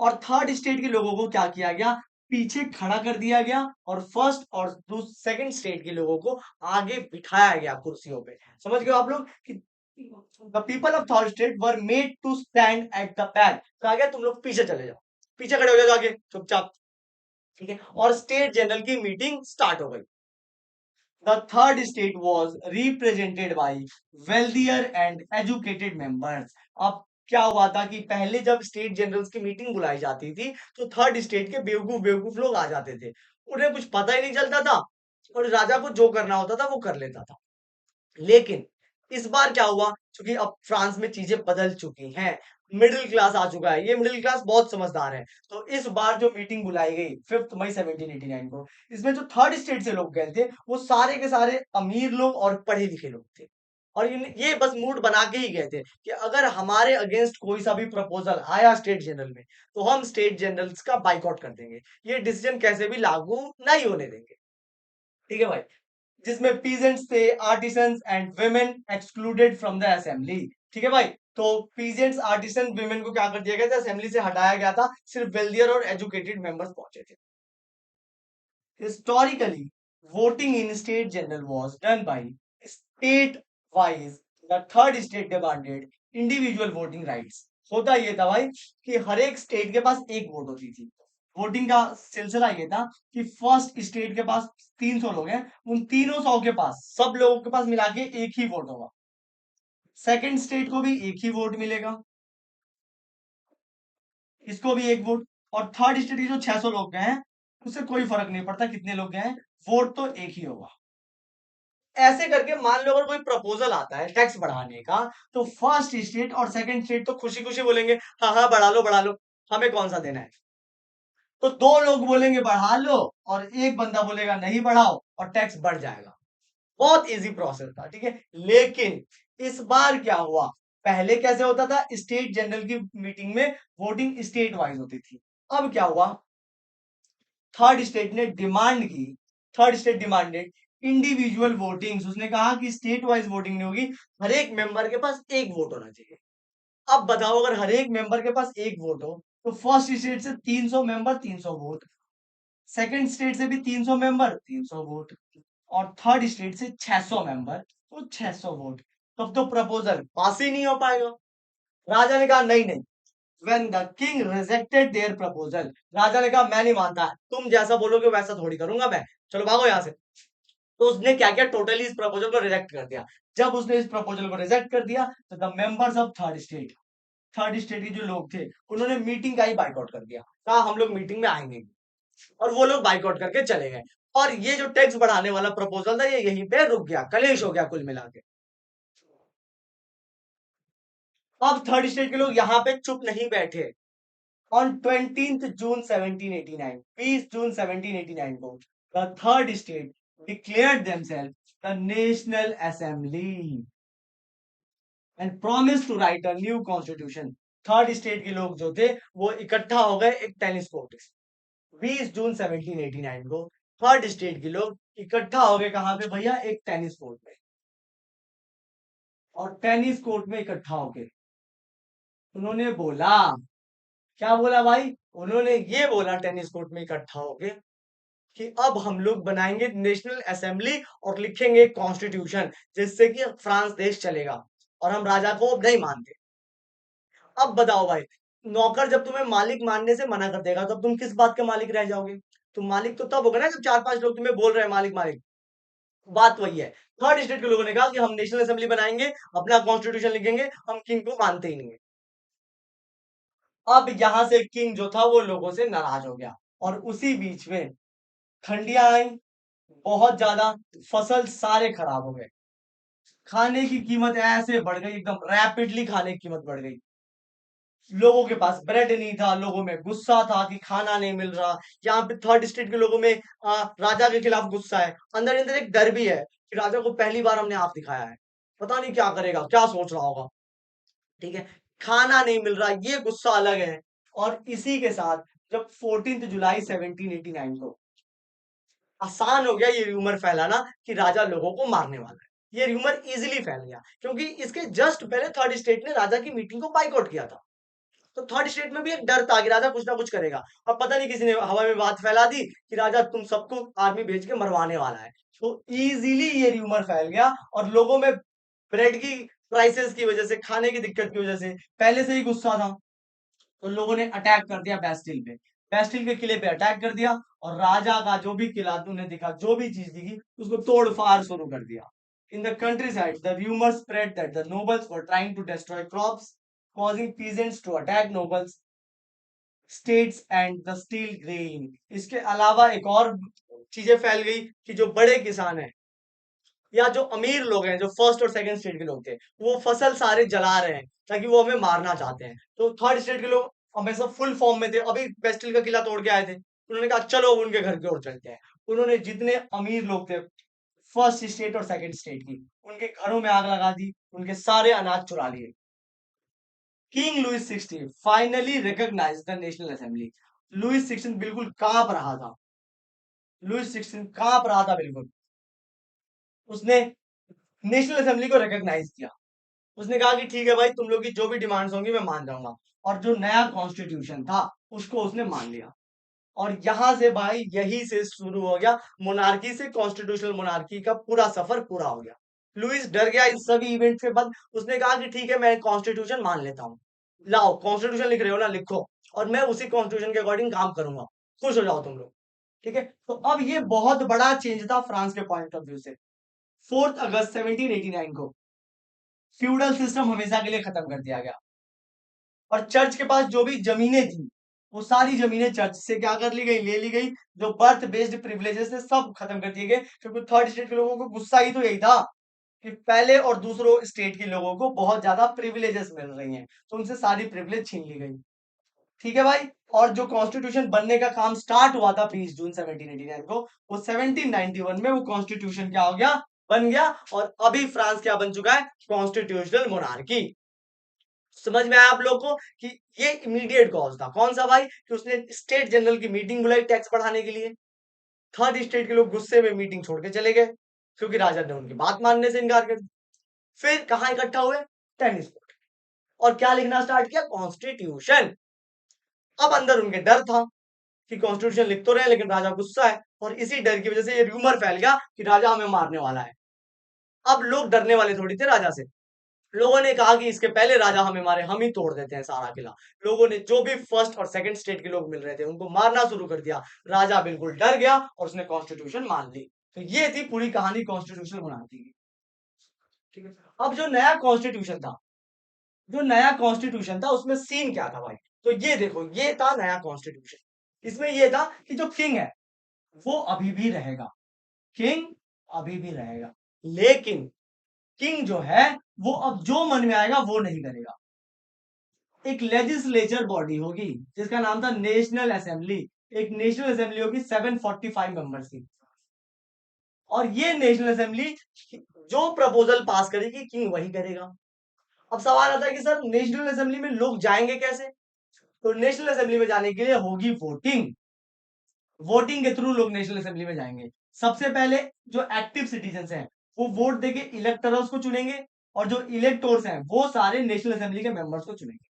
और थर्ड स्टेट के लोगों को क्या किया गया, पीछे खड़ा कर दिया गया, और फर्स्ट और सेकंड स्टेट के लोगों को आगे बिठाया गया कुर्सियों पे। समझ गए आप लोग कि the people of third state were made to stand at the back. कहा गया तुम लोग पीछे चले जाओ, पीछे खड़े हो जाओ आगे चुपचाप। ठीक है, और स्टेट जनरल की मीटिंग स्टार्ट हो गई। The third state was represented by wealthier and educated members. अब क्या हुआ था कि पहले जब स्टेट जनरल्स की मीटिंग बुलाई जाती थी, तो थर्ड स्टेट के बेवकूफ बेवकूफ लोग आ जाते थे, उन्हें कुछ पता ही नहीं चलता था, और राजा को जो करना होता था वो कर लेता था। लेकिन इस बार क्या हुआ, क्योंकि अब फ्रांस में चीजें बदल चुकी हैं, मिडिल क्लास आ चुका है, ये मिडिल क्लास बहुत समझदार है। तो इस बार जो मीटिंग बुलाई गई 5 मई 1789 को, इसमें जो थर्ड स्टेट से लोग गए थे, वो सारे के सारे अमीर लोग और पढ़े लिखे लोग थे। और ये बस मूड बना के ही गए थे कि अगर हमारे अगेंस्ट कोई सा भी प्रपोजल आया स्टेट जनरल में, तो हम स्टेट जनरल्स का बाइकआउट कर देंगे, ये डिसीजन कैसे भी लागू नहीं होने देंगे। ठीक है भाई, जिसमें पीजेंट्स थे, artisans and women excluded from the assembly. ठीक है भाई, तो पीजेंट्स, आर्टिसन, वुमेन को क्या कर दिया गया था, असेंबली से हटाया गया था, सिर्फ वेल्दियर और एजुकेटेड मेंबर्स पहुंचे थे। Historically voting in state general was done by state wise. The third state demanded individual voting rights. होता ये था भाई कि हर एक स्टेट के पास एक वोट होती थी। वोटिंग का सिलसिला ये था कि फर्स्ट स्टेट के पास 300 लोग हैं, उन तीनों सौ के पास, सब लोगों के पास मिला के एक ही वोट होगा। सेकंड स्टेट को भी एक ही वोट मिलेगा, इसको भी एक वोट। और थर्ड स्टेट के जो 600 लोग गए हैं, उससे कोई फर्क नहीं पड़ता कितने लोग गए हैं, वोट तो एक ही होगा। ऐसे करके मान लो अगर कोई प्रपोजल आता है टैक्स बढ़ाने का, तो फर्स्ट स्टेट और सेकंड स्टेट तो खुशी खुशी बोलेंगे हाँ हाँ बढ़ा लो, हमें कौन सा देना है। तो दो लोग बोलेंगे बढ़ा लो, और एक बंदा बोलेगा नहीं बढ़ाओ, और टैक्स बढ़ जाएगा। बहुत इजी प्रोसेस था, ठीक है। लेकिन इस बार क्या हुआ, पहले कैसे होता था, स्टेट जनरल की मीटिंग में वोटिंग स्टेट वाइज होती थी। अब क्या हुआ, थर्ड स्टेट ने डिमांड की, third state demanded individual votings. उसने कहा कि स्टेट वाइज वोटिंग नहीं होगी, हर एक मेंबर के पास एक वोट होना चाहिए। अब बताओ, अगर हर एक मेंबर के पास एक वोट हो तो फर्स्ट स्टेट से 300 मेंबर 300 वोट, सेकंड स्टेट से भी 300 मेंबर 300 वोट, और थर्ड स्टेट से 600 मेंबर तो 600 वोट। तब तो प्रपोजल पास ही नहीं हो पाएगा। राजा ने कहा नहीं नहीं, when the king rejected their proposal, राजा ने कहा मैं नहीं मानता, तुम जैसा बोलोगे वैसा थोड़ी करूंगा मैं, चलो भागो यहाँ से। तो उसने क्या किया, टोटली इस प्रपोजल को रिजेक्ट कर दिया। जब उसने इस प्रपोजल को रिजेक्ट कर दिया तो the members of third state के जो लोग थे उन्होंने मीटिंग का ही बाइकआउट कर दिया, कहा हम लोग मीटिंग में आएंगे, और वो लोग बाइकआउट करके चले गए। और ये जो टैक्स बढ़ाने वाला प्रपोजल था ये यहीं पे रुक गया, कलेश हो गया कुल मिला के। अब थर्ड स्टेट के लोग यहाँ पे चुप नहीं बैठे। On 20th June 1789, 20 जून 1789 को the third state declared themselves the National Assembly and promised to write a new constitution. Third state के लोग जो थे वो इकट्ठा हो गए एक टेनिस कोर्ट। 20 जून 1789 को थर्ड स्टेट के लोग इकट्ठा हो गए कहां पे भैया, एक टेनिस कोर्ट में। और टेनिस कोर्ट में इकट्ठा होके उन्होंने बोला, क्या बोला भाई, उन्होंने ये बोला टेनिस कोर्ट में इकट्ठा होके कि अब हम लोग बनाएंगे नेशनल असेंबली और लिखेंगे कॉन्स्टिट्यूशन जिससे कि फ्रांस देश चलेगा, और हम राजा को अब नहीं मानते। अब बताओ भाई, नौकर जब तुम्हें मालिक मानने से मना कर देगा तो अब तुम किस बात के मालिक रह जाओगे? तुम मालिक तो तब होगा ना जब चार पांच लोग तुम्हें बोल रहे हैं मालिक मालिक। बात वही है। थर्ड स्टेट के लोगों ने कहा कि हम नेशनल असेंबली बनाएंगे, अपना कॉन्स्टिट्यूशन लिखेंगे, हम किंग को मानते ही नहीं है। अब यहां से किंग जो था वो लोगों से नाराज हो गया, और उसी बीच में ठंडियां आई बहुत ज्यादा, फसल सारे खराब हो गए, खाने की कीमत ऐसे बढ़ गई, एकदम रैपिडली खाने की कीमत बढ़ गई। लोगों के पास ब्रेड नहीं था, लोगों में गुस्सा था कि खाना नहीं मिल रहा। यहाँ पे थर्ड स्टेट के लोगों में राजा के खिलाफ गुस्सा है, अंदर अंदर एक डर भी है कि राजा को पहली बार हमने हाथ दिखाया है, पता नहीं क्या करेगा, क्या सोच रहा होगा। ठीक है, खाना नहीं मिल रहा, ये गुस्सा अलग है। और इसी के साथ जब 14 जुलाई 1789 को आसान हो गया ये रूमर फैलाना कि राजा लोगों को मारने वाला है, ये रूमर इजीली फैल गया क्योंकि इसके जस्ट पहले थर्ड स्टेट ने राजा की मीटिंग को बाइकआउट किया था। तो थर्ड स्टेट में भी एक डर था कि राजा कुछ ना कुछ करेगा। अब पता नहीं किसी ने हवा में बात फैला दी कि राजा तुम सबको आर्मी भेज के मरवाने वाला है, तो इजीली ये रूमर फैल गया। और लोगों में ब्रेड की प्राइसेस की वजह से, खाने की दिक्कत की वजह से पहले से ही गुस्सा था, तो लोगों ने अटैक कर दिया बेस्टिल पे, बेस्टिल के किले पे अटैक कर दिया, और राजा का जो भी किला उन्हें दिखा, जो भी चीज दिखी उसको तोड़ फाड़ शुरू कर दिया। In the country side the rumour spread that the nobles were trying to destroy crops, causing peasants to attack nobles, states and the steel grain। इसके अलावा एक और चीजें फैल गई कि जो बड़े किसान हैं या जो अमीर लोग हैं, जो फर्स्ट और सेकंड स्टेट के लोग थे, वो फसल सारे जला रहे हैं ताकि वो हमें मारना चाहते हैं। तो थर्ड स्टेट के लोग हमेशा फुल फॉर्म में थे, अभी बेस्टिल का किला तोड़ के आए थे, उन्होंने कहा चलो अब उनके घर की ओर चलते हैं। उन्होंने जितने अमीर लोग थे फर्स्ट स्टेट और सेकंड स्टेट की, उनके घरों में आग लगा दी, उनके सारे अनाज चुरा लिए। King Louis 16 finally recognise the national assembly. Louis 16 बिल्कुल कांप रहा था, लुइस 16 कांप रहा था बिल्कुल। उसने नेशनल असेंबली को रिकॉग्नाइज किया, उसने कहा कि ठीक है भाई, तुम लोग की जो भी डिमांड्स होंगी मैं मान जाऊंगा, और जो नया कॉन्स्टिट्यूशन था उसको उसने मान लिया। और यहां से भाई यही से शुरू हो गया मोनार्की से कॉन्स्टिट्यूशनल मोनार्की का पूरा सफर पूरा हो गया। लुइस डर गया इन सभी इवेंट के बाद, उसने कहा कि ठीक है मैं कॉन्स्टिट्यूशन मान लेता हूँ, लाओ कॉन्स्टिट्यूशन लिख रहे हो ना लिखो, और मैं उसी कॉन्स्टिट्यूशन के अकॉर्डिंग काम करूंगा, खुश हो जाओ तुम लोग। ठीक है, तो अब ये बहुत बड़ा चेंज था फ्रांस के पॉइंट ऑफ व्यू से। 4 अगस्त 1789 को फ्यूडल सिस्टम हमेशा के लिए खत्म कर दिया गया, और चर्च के पास जो भी जमीनें थी वो सारी जमीनें चर्च से क्या कर ली गई, ले ली गई। जो बर्थ बेस्ड प्रिविलेजेस थे सब खत्म कर दिए गए, क्योंकि थर्ड स्टेट के लोगों को गुस्सा ही तो यही था कि पहले और दूसरों स्टेट के लोगों को बहुत ज्यादा प्रिविलेजेस मिल रही हैं, तो उनसे सारी प्रिविलेज छीन ली गई। ठीक है भाई, और जो कॉन्स्टिट्यूशन बनने का काम स्टार्ट हुआ था 20 जून 1789 को, वो 1791 में वो कॉन्स्टिट्यूशन क्या हो गया, बन गया। और अभी फ्रांस क्या बन चुका है, कॉन्स्टिट्यूशनल मोनार्की। समझ में आया आप लोग को कि ये इमीडिएट कॉज था कौन सा भाई, कि उसने स्टेट जनरल की मीटिंग बुलाई टैक्स बढ़ाने के लिए। थर्ड स्टेट के लोग गुस्से में मीटिंग छोड़ के चले गए क्योंकि राजा ने उनकी बात मानने से इनकार कर दिया। फिर कहाँ इकट्ठा हुए, टेनिस कोर्ट, और क्या लिखना स्टार्ट किया, कॉन्स्टिट्यूशन। अब अंदर उनके डर था कि कॉन्स्टिट्यूशन लिख तो रहे हैं लेकिन राजा गुस्सा है, और इसी डर की वजह से ये रूमर फैल गया कि राजा हमें मारने वाला है। अब लोग डरने वाले थोड़ी थे राजा से। लोगों ने कहा कि इसके पहले राजा हमें मारे हम ही तोड़ देते हैं सारा किला। लोगों ने जो भी फर्स्ट और सेकंड स्टेट के लोग मिल रहे थे उनको मारना शुरू कर दिया। राजा बिल्कुल डर गया और उसने कॉन्स्टिट्यूशन मान ली। तो ये थी पूरी कहानी कॉन्स्टिट्यूशन बनाने की। ठीक है, अब जो नया कॉन्स्टिट्यूशन था उसमें सीन क्या था भाई, तो ये देखो ये था नया कॉन्स्टिट्यूशन। इसमें ये था कि जो किंग है वो अभी भी रहेगा, किंग अभी भी रहेगा, लेकिन किंग जो है वो अब जो मन में आएगा वो नहीं करेगा। एक लेजिस्लेचर बॉडी होगी जिसका नाम था नेशनल असेंबली। एक नेशनल असेंबली होगी 745 मेंबर्स की, और ये नेशनल असेंबली जो प्रपोजल पास करेगी किंग वही करेगा। अब सवाल आता है कि सर नेशनल असेंबली में लोग जाएंगे कैसे, तो नेशनल असेंबली में जाने के लिए होगी वोटिंग। वोटिंग के थ्रू लोग नेशनल असेंबली में जाएंगे। सबसे पहले जो एक्टिव सिटीजन हैं वो वोट देके इलेक्टर्स को चुनेंगे, और जो इलेक्टोर्स हैं वो सारे नेशनल असेंबली के मेंबर्स को चुनेंगे।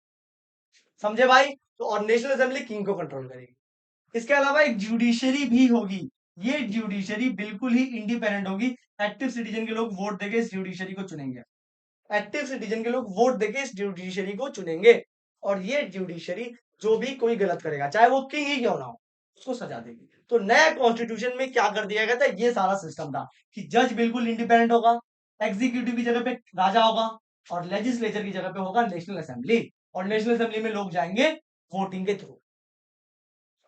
समझे भाई, तो और नेशनल असेंबली किंग को कंट्रोल करेगी। इसके अलावा एक जुडिशरी भी होगी। ये जुडिशरी बिल्कुल ही इंडिपेंडेंट होगी। एक्टिव सिटीजन के लोग वोट देके इस जुडिशरी को चुनेंगे। एक्टिव सिटीजन के लोग वोट देके इस जुडिशरी को चुनेंगे, और ये जुडिशरी जो भी कोई गलत करेगा चाहे वो किंग ही क्यों ना हो उसको सजा देगी। तो नया कॉन्स्टिट्यूशन में क्या कर दिया गया था, ये सारा सिस्टम था कि जज बिल्कुल इंडिपेंडेंट होगा, एग्जीक्यूटिव की जगह पे राजा होगा, और लेजिस्लेचर की जगह पे होगा नेशनल असेंबली, और नेशनल असेंबली में लोग जाएंगे वोटिंग के थ्रू।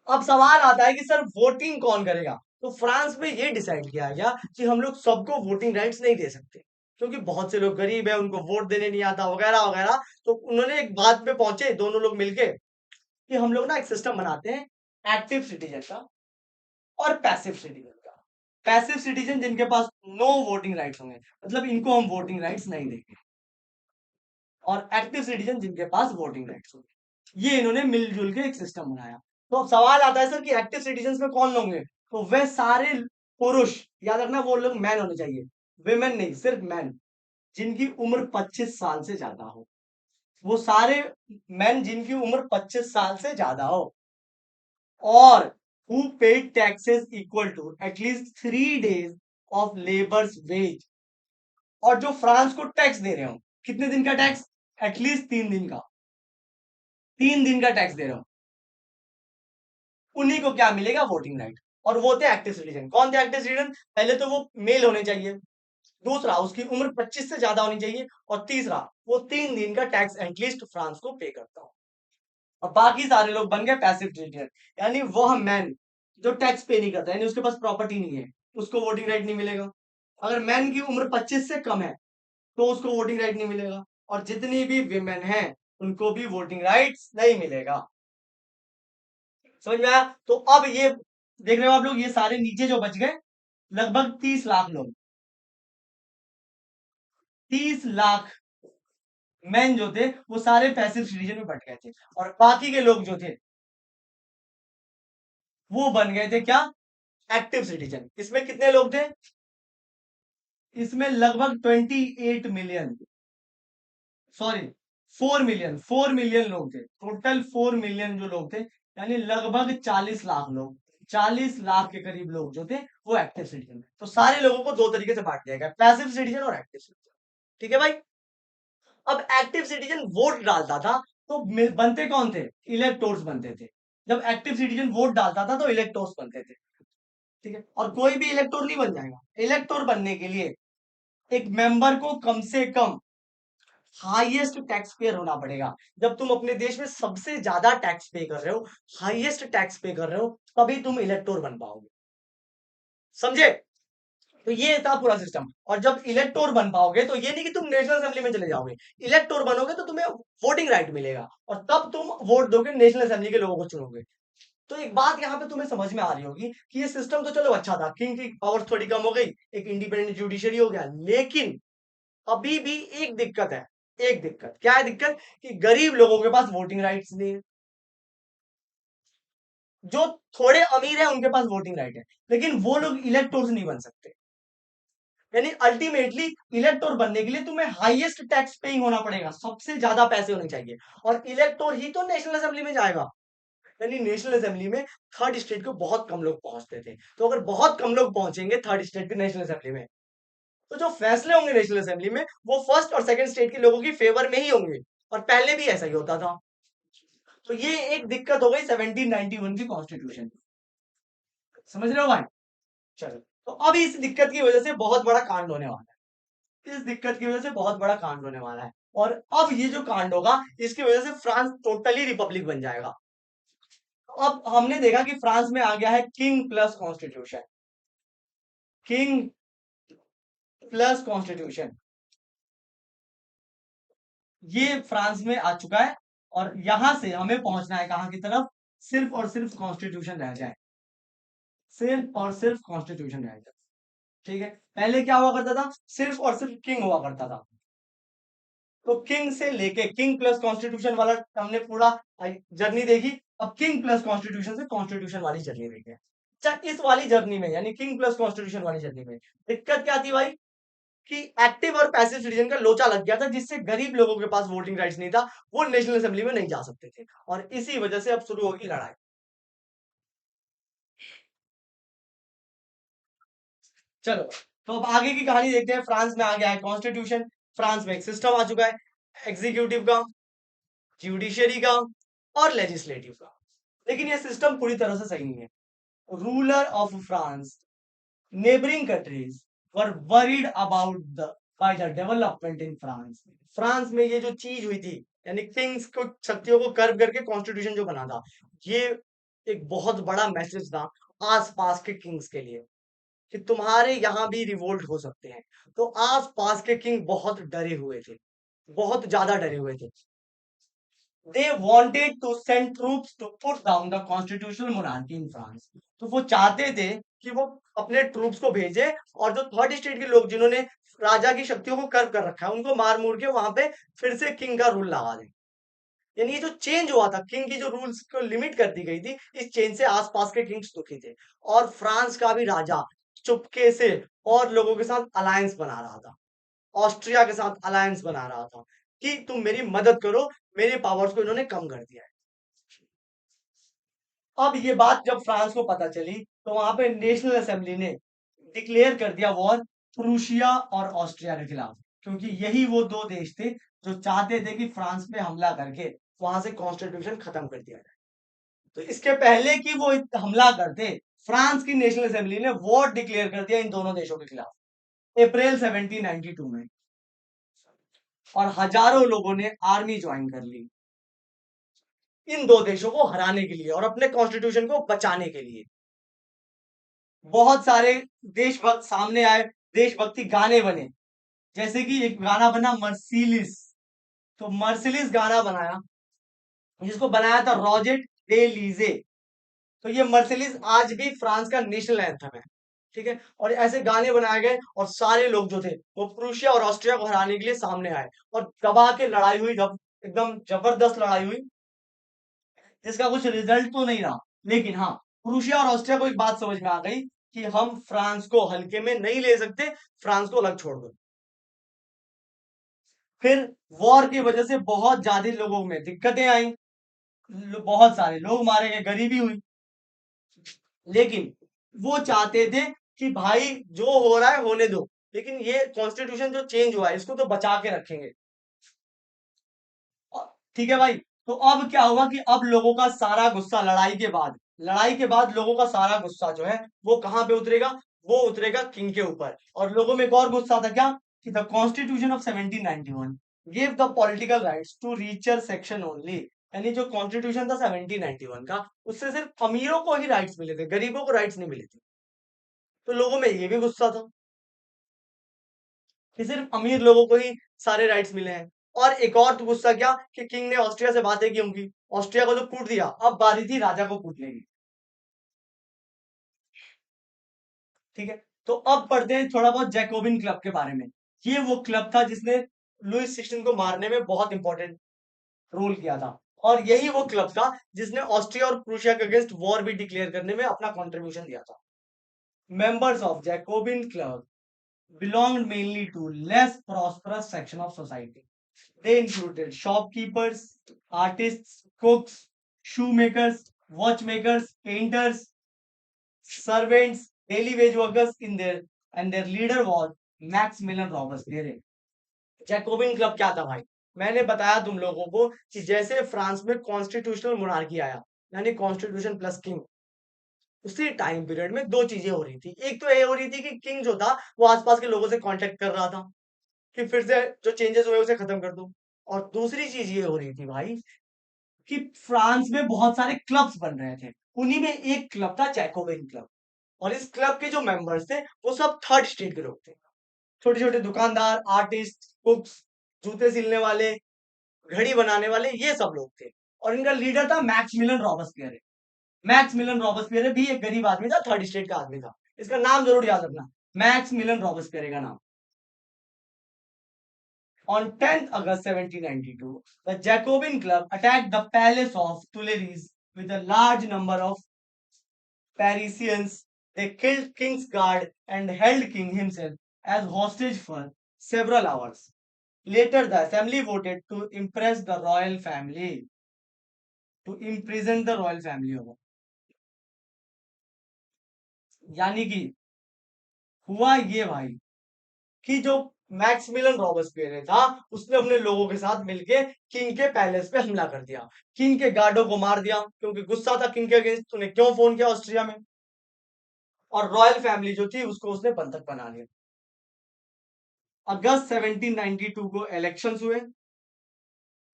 अब सवाल आता है कि सर वोटिंग कौन करेगा, तो फ्रांस में ये डिसाइड किया गया कि हम लोग सबको वोटिंग राइट्स नहीं दे सकते क्योंकि बहुत से लोग गरीब है उनको वोट देने नहीं आता वगैरह वगैरह। तो उन्होंने एक बात पे पहुंचे दोनों लोग मिलके कि हम लोग ना एक सिस्टम बनाते हैं एक्टिव सिटीजन का और पैसिव सिटीजन का। पैसिव सिटीजन जिनके पास नो वोटिंग राइट्स होंगे, मतलब इनको हम वोटिंग राइट्स नहीं देंगे, और एक्टिव सिटीजन जिनके पास वोटिंग राइट्स होंगे। ये इन्होंने मिलजुल के एक सिस्टम बनाया। तो अब सवाल आता है सर कि एक्टिव सिटीजन में कौन होंगे, तो वह सारे पुरुष, याद रखना वो लोग मैन होने चाहिए, विमेन नहीं, सिर्फ मैन जिनकी उम्र 25 साल से ज्यादा हो। वो सारे मैन जिनकी उम्र 25 साल से ज्यादा हो, और who paid taxes equal to at least 3 days of labor's wage। और जो फ्रांस को टैक्स दे रहे हो, कितने दिन का टैक्स, एटलीस्ट 3 दिन का, 3 दिन का टैक्स दे रहे हो, उन्हीं को क्या मिलेगा, वोटिंग राइट। और वो थे एक्टिव सिटीजन। कौन थे एक्टिव सिटीजन, पहले तो वो मेल होने चाहिए, दूसरा उसकी उम्र 25 से ज्यादा होनी चाहिए, और तीसरा वो 3 दिन का टैक्स एटलीस्ट फ्रांस को पे करता हो। और बाकी सारे लोग बन गए पैसिव सिटीजन, यानी वह मैन जो टैक्स पे नहीं करता, यानी उसके पास प्रॉपर्टी नहीं है, उसको वोटिंग राइट नहीं मिलेगा। अगर मैन की उम्र 25 से कम है तो उसको वोटिंग राइट नहीं मिलेगा, और जितनी भी विमेन हैं उनको भी वोटिंग राइट्स नहीं मिलेगा। समझ में आया, तो अब ये देख रहे हो आप लोग, ये सारे नीचे जो बच गए लगभग 30 लाख लोग, 30 लाख मैन जो थे वो सारे पैसिव सिटीजन में बट गए थे, और बाकी के लोग जो थे वो बन गए थे क्या, एक्टिव सिटीजन। इसमें कितने लोग थे, इसमें लगभग 28 मिलियन, सॉरी 4 मिलियन, 4 मिलियन लोग थे, टोटल 4 मिलियन जो लोग थे, यानी लगभग 40 लाख लोग, 40 लाख के करीब लोग जो थे वो एक्टिव सिटीजन। तो सारे लोगों को दो तरीके से बांट दिया गया, पैसिव सिटीजन और एक्टिव सिटीजन। ठीक है भाई, अब एक्टिव सिटीजन वोट डालता था तो बनते कौन थे, इलेक्टोर्स बनते थे। जब एक्टिव सिटीजन वोट डालता था तो इलेक्टोर्स बनते थे। ठीक है, और कोई भी इलेक्टोर नहीं बन जाएगा। इलेक्टोर बनने के लिए एक मेंबर को कम से कम हाईएस्ट टैक्स पेयर होना पड़ेगा। जब तुम अपने देश में सबसे ज्यादा टैक्स पे कर रहे हो, हाईएस्ट टैक्स पे कर रहे हो, तभी तुम इलेक्टोर बन पाओगे। समझे, तो ये था पूरा सिस्टम। और जब इलेक्टोर बन पाओगे तो ये नहीं कि तुम नेशनल असेंबली में चले जाओगे, इलेक्टोर बनोगे तो तुम्हें वोटिंग राइट मिलेगा, और तब तुम वोट दोगे, नेशनल असेंबली के लोगों को चुनोगे। तो एक बात यहाँ पे तुम्हें समझ में आ रही होगी कि ये सिस्टम तो चलो अच्छा था, किंग की पावर थोड़ी कम हो गई, एक इंडिपेंडेंट जुडिशरी हो गया, लेकिन अभी भी एक दिक्कत है। एक दिक्कत क्या है, दिक्कत कि गरीब लोगों के पास वोटिंग राइट्स नहीं है। जो थोड़े अमीर है उनके पास वोटिंग राइट है, लेकिन वो लोग इलेक्टोर्स नहीं बन सकते। यानी अल्टीमेटली इलेक्टोर बनने के लिए तुम्हें हाईएस्ट टैक्स पेइंग होना पड़ेगा, सबसे ज्यादा पैसे होने चाहिए, और इलेक्टोर ही तो नेशनल असेंबली में जाएगा। यानी नेशनल असेंबली में थर्ड स्टेट को बहुत कम लोग पहुंचते थे, तो अगर बहुत कम लोग पहुंचेंगे थर्ड स्टेट के नेशनल असेंबली में, तो जो फैसले होंगे नेशनल असेंबली में वो फर्स्ट और सेकंड स्टेट के लोगों की फेवर में ही होंगे, और पहले भी ऐसा ही होता था। तो ये एक दिक्कत हो गई 1791 की कॉन्स्टिट्यूशन की। समझ रहे हो भाई? चलो, तो अब इस दिक्कत की वजह से बहुत बड़ा कांड होने वाला है, इस दिक्कत की वजह से बहुत बड़ा कांड होने वाला है, और अब ये जो कांड होगा इसकी वजह से फ्रांस टोटली रिपब्लिक बन जाएगा। अब हमने देखा कि फ्रांस में आ गया है king plus constitution, king plus constitution, ये फ्रांस में आ चुका है, और यहां से हमें पहुंचना है कहां की तरफ, सिर्फ और सिर्फ कॉन्स्टिट्यूशन रह जाए, सिर्फ और सिर्फ कॉन्स्टिट्यूशन रह जाए। ठीक है, पहले क्या हुआ करता था, सिर्फ और सिर्फ किंग हुआ करता था, तो किंग से लेके किंग प्लस कॉन्स्टिट्यूशन वाला हमने पूरा जर्नी देखी। अब किंग प्लस कॉन्स्टिट्यूशन से कॉन्स्टिट्यूशन वाली जर्नी देखी। अच्छा, इस वाली जर्नी में यानी किंग प्लस कॉन्स्टिट्यूशन वाली जर्नी में दिक्कत क्या थी भाई, कि एक्टिव और पैसिव सिटीजन का लोचा लग गया था, जिससे गरीब लोगों के पास वोटिंग राइट्स नहीं था, वो नेशनल असेंबली में नहीं जा सकते थे, और इसी वजह से अब शुरू होगी लड़ाई। चलो, तो अब आगे की कहानी देखते हैं। फ्रांस में आ गया है कॉन्स्टिट्यूशन, फ्रांस में एक सिस्टम आ चुका है, एग्जीक्यूटिव का, जुडिशरी का और लेजिस्लेटिव का। लेकिन ये सिस्टम पूरी तरह से सही नहीं है। Ruler of France, neighbouring countries were worried about the by the development in France. France में ये जो चीज हुई थी, यानी किंग्स को, शक्तियों को कर्व करके कॉन्स्टिट्यूशन जो बना था, ये एक बहुत बड़ा मैसेज था आसपास के किंग्स के लिए, कि तुम्हारे यहां भी रिवोल्ट हो सकते हैं। तो आसपास के किंग बहुत डरे हुए थे, बहुत ज्यादा डरे हुए थे। They wanted to send troops to put down the constitutional monarchy in France. तो वो चाहते थे कि वो अपने ट्रूप्स को भेजे, और जो थर्ड स्टेट के लोग जिन्होंने राजा की शक्तियों को कर्व कर रखा है उनको मार मूर के वहां पे फिर से किंग का रूल लगा दें। यानी ये जो चेंज हुआ था, किंग की जो रूल्स को लिमिट कर दी गई थी, इस चेंज से आसपास के किंग्स दुखी थे, और फ्रांस का भी राजा चुपके से और लोगों के साथ अलायंस बना रहा था, ऑस्ट्रिया के साथ अलायंस बना रहा था, कि तुम मेरी मदद करो, मेरे पावर्स को इन्होंने कम कर दिया है। अब ये बात जब फ्रांस को पता चली, तो वहां पे नेशनल असेंबली ने डिक्लेयर कर दिया वॉर प्रूशिया और ऑस्ट्रिया के खिलाफ, क्योंकि यही वो दो देश थे जो चाहते थे कि फ्रांस पे हमला करके वहां से कॉन्स्टिट्यूशन खत्म कर दिया जाए। तो इसके पहले कि वो हमला करते, फ्रांस की नेशनल असेंबली ने वॉर डिक्लेयर कर दिया इन दोनों देशों के खिलाफ, अप्रैल 1792 में, और हजारों लोगों ने आर्मी ज्वाइन कर ली इन दो देशों को हराने के लिए और अपने कॉन्स्टिट्यूशन को बचाने के लिए। बहुत सारे देशभक्त सामने आए, देशभक्ति गाने बने, जैसे कि एक गाना बना मर्सिलिस, तो मर्सिलिस गाना बनाया, जिसको बनाया था रॉजेट डे लीजे। तो ये मर्सिलिस आज भी फ्रांस का नेशनल एंथम है। ठीक है, और ऐसे गाने बनाए गए, और सारे लोग जो थे वो प्रूशिया और ऑस्ट्रिया को हराने के लिए सामने आए, और दबा के लड़ाई हुई, जब एकदम जबरदस्त लड़ाई हुई, जिसका कुछ रिजल्ट तो नहीं रहा। लेकिन हाँ, प्रूशिया और ऑस्ट्रिया को एक बात समझ में आ गई कि हम फ्रांस को हल्के में नहीं ले सकते, फ्रांस को अलग छोड़ दो। फिर वॉर की वजह से बहुत ज्यादा लोगों में दिक्कतें आई, बहुत सारे लोग मारे गए, गरीबी हुई, लेकिन वो चाहते थे कि भाई जो हो रहा है होने दो, लेकिन ये कॉन्स्टिट्यूशन जो चेंज हुआ है इसको तो बचा के रखेंगे। ठीक है भाई, तो अब क्या हुआ कि अब लोगों का सारा गुस्सा लड़ाई के बाद लोगों का सारा गुस्सा जो है वो कहां पे उतरेगा, वो उतरेगा किंग के ऊपर। और लोगों में एक और गुस्सा था क्या, कि the constitution of 1791 give the political rights to richer section only. यानी जो कॉन्स्टिट्यूशन था 1791 का, उससे सिर्फ अमीरों को ही राइट्स मिले थे, गरीबों को राइट्स नहीं मिले थे। तो लोगों में ये भी गुस्सा था कि सिर्फ अमीर लोगों को ही सारे राइट्स मिले हैं। और एक और तो गुस्सा क्या, कि किंग ने ऑस्ट्रिया से बातें की होंगी, ऑस्ट्रिया को तो कूट दिया, अब बारी थी राजा को कूटने की। ठीक है, तो अब पढ़ते हैं थोड़ा बहुत जैकोबिन क्लब के बारे में। ये वो क्लब था जिसने लुईस 16 को मारने में बहुत इंपॉर्टेंट रोल किया था। और यही वो क्लब था जिसने ऑस्ट्रिया और प्रूशिया के अगेंस्ट वॉर भी डिक्लेयर करने में अपना कंट्रीब्यूशन दिया था। Members of Jacobin Club belonged mainly to less prosperous section of society. They included shopkeepers, artists, cooks, shoemakers, watchmakers, painters, servants, daily wage workers in their and their leader was Maximilian Robespierre. Jacobin club क्या था भाई? मैंने बताया तुम लोगों को कि जैसे फ्रांस में कॉन्स्टिट्यूशनल मोनार्की आया, यानी कॉन्स्टिट्यूशन प्लस किंग, उसी टाइम पीरियड में दो चीजें हो रही थी। एक तो ये हो रही थी कि किंग जो था वो आसपास के लोगों से कांटेक्ट कर रहा था कि फिर से जो चेंजेस हुए उसे खत्म कर दो। और दूसरी चीज ये हो रही थी भाई कि फ्रांस में बहुत सारे क्लब्स बन रहे थे। उन्हीं में एक क्लब था जैकोबिन क्लब। और इस क्लब के जो मेंबर्स थे वो सब थर्ड स्टेट के लोग थे। छोटे छोटे दुकानदार, आर्टिस्ट, कुक्स, जूते सिलने वाले, घड़ी बनाने वाले, ये सब लोग थे। और इनका लीडर था मैक्सिमिलियन रॉबespierre। मैक्सिमिलियन रॉबespierre भी एक गरीब आदमी था, थर्ड स्टेट का आदमी था। इसका नाम जरूर याद रखना, मैक्सिमिलियन रॉबespierre का नाम। On 10th August 1792, the Jacobin Club attacked the palace of Tuileries with a large number of Parisians. They killed King's guard and held King himself as hostage for several hours. Later, the assembly voted to impress the royal family, to imprison the royal family होगा। यानी कि हुआ ये भाई कि जो मैक्सिमिलियन रॉबespierre था उसने अपने लोगों के साथ मिलके किंग के पैलेस पे हमला कर दिया। किंग के गार्डों को मार दिया क्योंकि गुस्सा था किंग के अगेंस्ट, तूने क्यों फोन किया ऑस्ट्रिया में। और रॉयल फैमिली जो थी उसको उसने बंधक बना लिया। अगस्त 1792 को इलेक्शंस हुए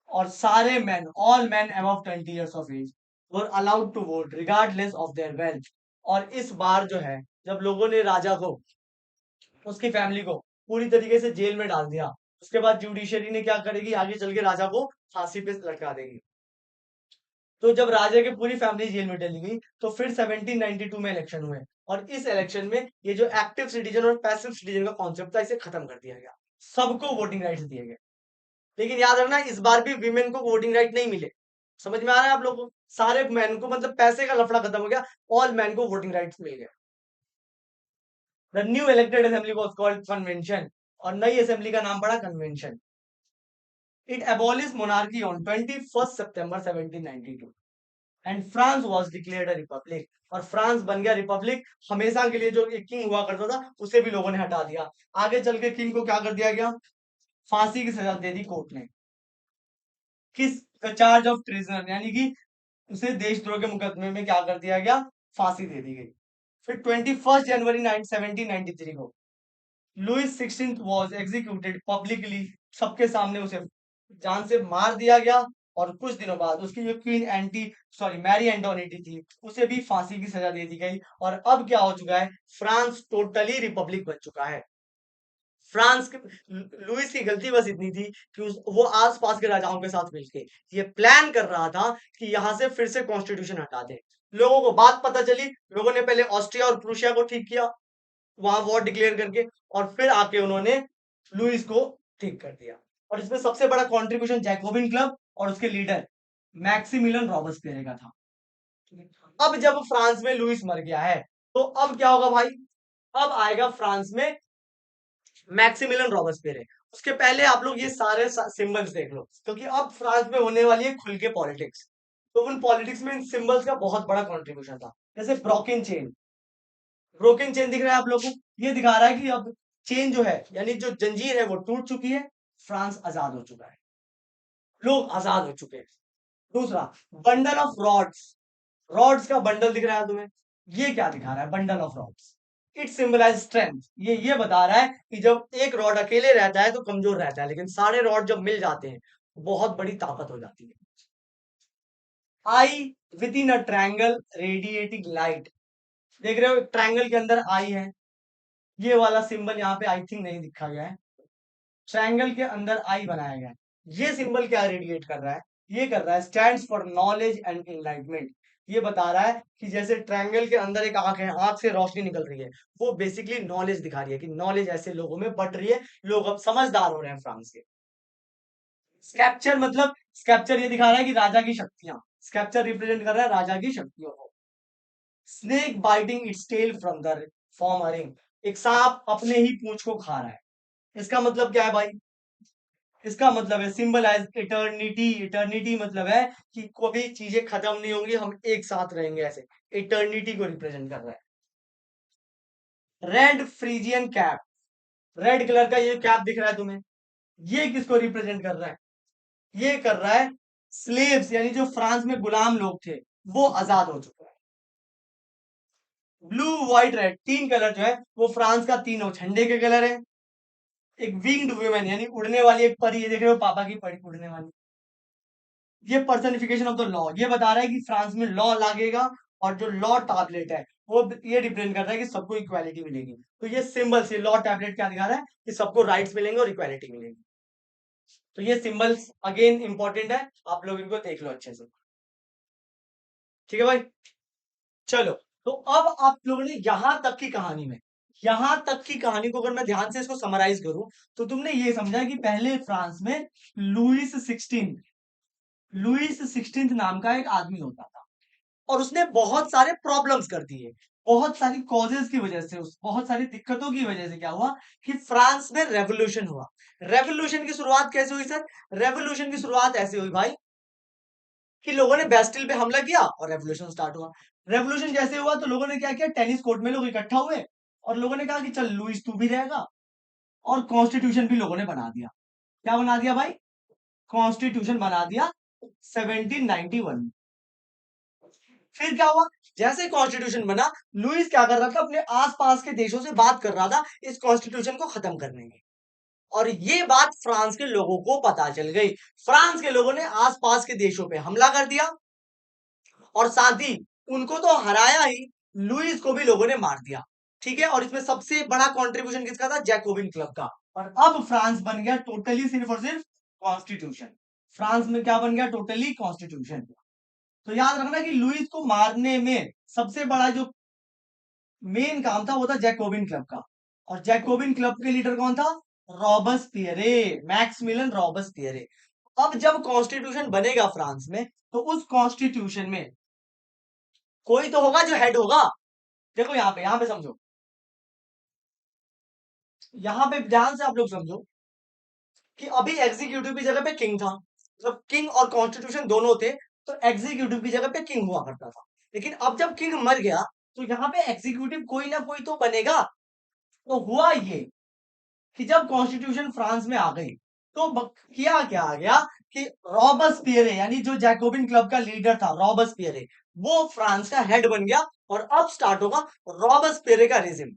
और सारे man, all man above 20 years of age were allowed to vote regardless of their wealth. और इस बार जो है जब लोगों ने राजा को, उसकी फैमिली को पूरी तरीके से जेल में डाल दिया, उसके बाद जुडिशरी ने क्या करेगी, आगे चल के राजा को फांसी पे लटका देगी। तो जब राजा की पूरी फैमिली जेल में डली गई तो फिर 1792 में इलेक्शन हुए। और इस इलेक्शन में ये जो एक्टिव सिटीजन और पैसिव सिटीजन का कॉन्सेप्ट था इसे खत्म कर दिया गया, सबको वोटिंग राइट्स दिए गए। लेकिन याद रखना इस बार भी विमेन को वोटिंग राइट नहीं मिले। समझ में आ रहा है आप लोगों को? सारे मैन को, मतलब पैसे का लफड़ा खत्म हो गया, ऑल मैन को वोटिंग राइट्स मिल गए। The new elected assembly was called convention. और नई असेंबली का नाम पड़ा convention. It abolished monarchy on 21st September 1792 and France was declared a republic. और फ्रांस बन गया रिपब्लिक। हमेशा के लिए जो एक किंग हुआ करता था उसे भी लोगों ने हटा दिया। आगे चल के किंग को क्या कर दिया गया, फांसी की सजा दे दी कोर्ट ने। किस चार्ज ऑफ ट्रेजन, यानी कि उसे देशद्रोह के मुकदमे में क्या कर दिया गया, फांसी दे दी गई। फिर 21 जनवरी 1793 को लुईस 16 वाज एग्जीक्यूटेड पब्लिकली। सबके सामने उसे जान से मार दिया गया। और कुछ दिनों बाद उसकी जो क्वीन मैरी एंटोनिटी थी उसे भी फांसी की सजा दे दी गई। और अब क्या हो चुका है, फ्रांस टोटली रिपब्लिक बन चुका है। फ्रांस के लुईस की गलती बस इतनी थी कि वो आसपास के राजाओं के साथ मिलके ये प्लान कर रहा था कि यहां से फिर से कॉन्स्टिट्यूशन हटा दे। लोगों को बात पता चली, लोगों ने पहले ऑस्ट्रिया और प्रूशिया को ठीक किया वहां वॉर डिक्लेयर करके, और फिर आके उन्होंने लुईस को ठीक कर दिया। और इसमें सबसे बड़ा कंट्रीब्यूशन जैकोबिन क्लब और उसके लीडर मैक्सिमिलियन रॉबespierre का था। अब जब फ्रांस में लुईस मर गया है तो अब क्या होगा भाई, अब आएगा फ्रांस में मैक्सिमिलियन रॉबespierre। उसके पहले आप लोग ये सारे सिंबल्स देख लो क्योंकि अब फ्रांस में होने वाली है खुल के पॉलिटिक्स। तो उन पॉलिटिक्स में इन सिंबल्स का बहुत बड़ा कंट्रीब्यूशन था। जैसे ब्रोकन चेन, ब्रोकन चेन दिख रहा है आप लोगों को, ये दिखा रहा है कि अब चेन जो है यानी जो जंजीर है वो टूट चुकी है, फ्रांस आजाद हो चुका है, लोग आजाद हो चुके हैं। दूसरा, बंडल ऑफ रॉड्स, रॉड्स का बंडल दिख रहा है तुम्हें, ये क्या दिखा रहा है, bundle of rods. It symbolise strength. ये बता रहा है कि जब एक रॉड अकेले रहता है तो कमजोर रहता है, लेकिन सारे रॉड जब मिल जाते हैं बहुत बड़ी ताकत हो जाती है। Eye within a triangle radiating light, देख रहे हो ट्रायंगल के अंदर आई है, ये वाला सिंबल यहाँ पे आई थिंक नहीं दिखा गया है। ट्रायंगल के अंदर आई बनाया गया है। ये सिंबल क्या रेडिएट कर रहा है, ये कर रहा है stands for knowledge and enlightenment. ये बता रहा है कि जैसे ट्रायंगल के अंदर एक आंख है, आंख से रोशनी निकल रही है, वो बेसिकली नॉलेज दिखा रही है कि नॉलेज ऐसे लोगों में बट रही है, लोग अब समझदार हो रहे हैं फ्रांस के। स्कैप्चर मतलब स्कैप्चर ये दिखा रहा है कि राजा की शक्तियां, स्कैप्चर रिप्रेजेंट कर रहा है राजा की शक्तियों को। Snake biting its tail from the form a ring, एक सांप अपने ही पूंछ को खा रहा है। इसका मतलब क्या है भाई? इसका मतलब है सिंबलाइज इटर्निटी। इटर्निटी मतलब है कि कभी चीजें खत्म नहीं होंगी, हम एक साथ रहेंगे, ऐसे इटर्निटी को रिप्रेजेंट कर रहा है। Red Friesian cap, red colour का ये कैप दिख रहा है तुम्हें, ये किसको रिप्रेजेंट कर रहा है? ये कर रहा है स्लेव्स, यानी जो फ्रांस में गुलाम लोग थे वो आजाद हो चुके हैं। ब्लू व्हाइट रेड, तीन कलर जो है वो फ्रांस का तीनों झंडे के कलर है। एक विंग्ड वुमेन यानी उड़ने वाली एक परी, ये देख रहे हो पापा की परी उड़ने वाली, ये पर्सनिफिकेशन ऑफ द लॉ, ये बता रहा है कि फ्रांस में लॉ लागेगा। और जो लॉ टैबलेट है वो ये रिप्रेजेंट करता है कि सबको इक्वालिटी मिलेगी। तो ये सिंबल से लॉ टैबलेट क्या दिखा रहा है कि सबको राइट्स मिलेंगे और इक्वालिटी मिलेगी। तो ये सिंबल्स अगेन इंपॉर्टेंट है, आप लोग इनको देख लो अच्छे से। ठीक है भाई, चलो। तो अब आप लोगों ने यहां तक की कहानी में, यहां तक की कहानी को अगर मैं ध्यान से इसको समराइज करूं, तो तुमने ये समझा कि पहले फ्रांस में लुइस सिक्सटीन, लुइस सिक्सटीन नाम का एक आदमी होता था। और उसने बहुत सारे प्रॉब्लम्स कर दिए, बहुत सारी कॉजेज की वजह से, उस बहुत सारी दिक्कतों की वजह से क्या हुआ कि फ्रांस में रेवोल्यूशन हुआ। रेवोल्यूशन की शुरुआत कैसे हुई सर? रेवोल्यूशन की शुरुआत ऐसे हुई भाई कि लोगों ने बेस्टिल पे हमला किया और रेवोल्यूशन स्टार्ट हुआ। रेवोल्यूशन जैसे हुआ तो लोगों ने क्या किया, टेनिस कोर्ट में लोग इकट्ठा हुए और लोगों ने कहा कि चल लुइस तू भी रहेगा, और कॉन्स्टिट्यूशन भी लोगों ने बना दिया। क्या बना दिया भाई? कॉन्स्टिट्यूशन बना दिया 1791 में। फिर क्या हुआ? जैसे कॉन्स्टिट्यूशन बना, लुइस क्या कर रहा था, अपने आसपास के देशों से बात कर रहा था इस कॉन्स्टिट्यूशन को खत्म करने की। और ये बात फ्रांस के लोगों को पता चल गई। फ्रांस के लोगों ने आसपास के देशों पे हमला कर दिया और साथ ही उनको तो हराया ही, लुइस को भी लोगों ने मार दिया। ठीक है, और इसमें सबसे बड़ा कंट्रीब्यूशन किसका था? जैकोबिन क्लब का। और अब फ्रांस बन गया टोटली सिर्फ और सिर्फ कॉन्स्टिट्यूशन। फ्रांस में क्या बन गया? Totally constitution. तो याद रखना कि लुइस को मारने में सबसे बड़ा जो मेन काम था वो था जैकोबिन क्लब का। और जैकोबिन क्लब के लीडर कौन था? रॉबस्पियरे, मैक्सिमिलियन रॉबस्पियरे। अब जब कॉन्स्टिट्यूशन बनेगा फ्रांस में, तो उस कॉन्स्टिट्यूशन में कोई तो होगा जो हेड होगा। देखो यहाँ पे समझो, यहाँ पे ध्यान से आप लोग समझो कि अभी एग्जीक्यूटिव की जगह पे किंग था, मतलब किंग और कॉन्स्टिट्यूशन दोनों थे, तो एग्जीक्यूटिव की जगह पे किंग हुआ करता था। लेकिन अब जब किंग मर गया, तो यहाँ पे एग्जीक्यूटिव कोई ना कोई तो बनेगा। तो हुआ ये कि जब कॉन्स्टिट्यूशन फ्रांस में आ गई, तो किया क्या आ गया कि रॉबस्पियरे, यानी जो जैकोबिन क्लब का लीडर था रॉबस्पियरे, वो फ्रांस का हेड बन गया। और अब स्टार्ट होगा रॉबस्पियरे का रिजिम।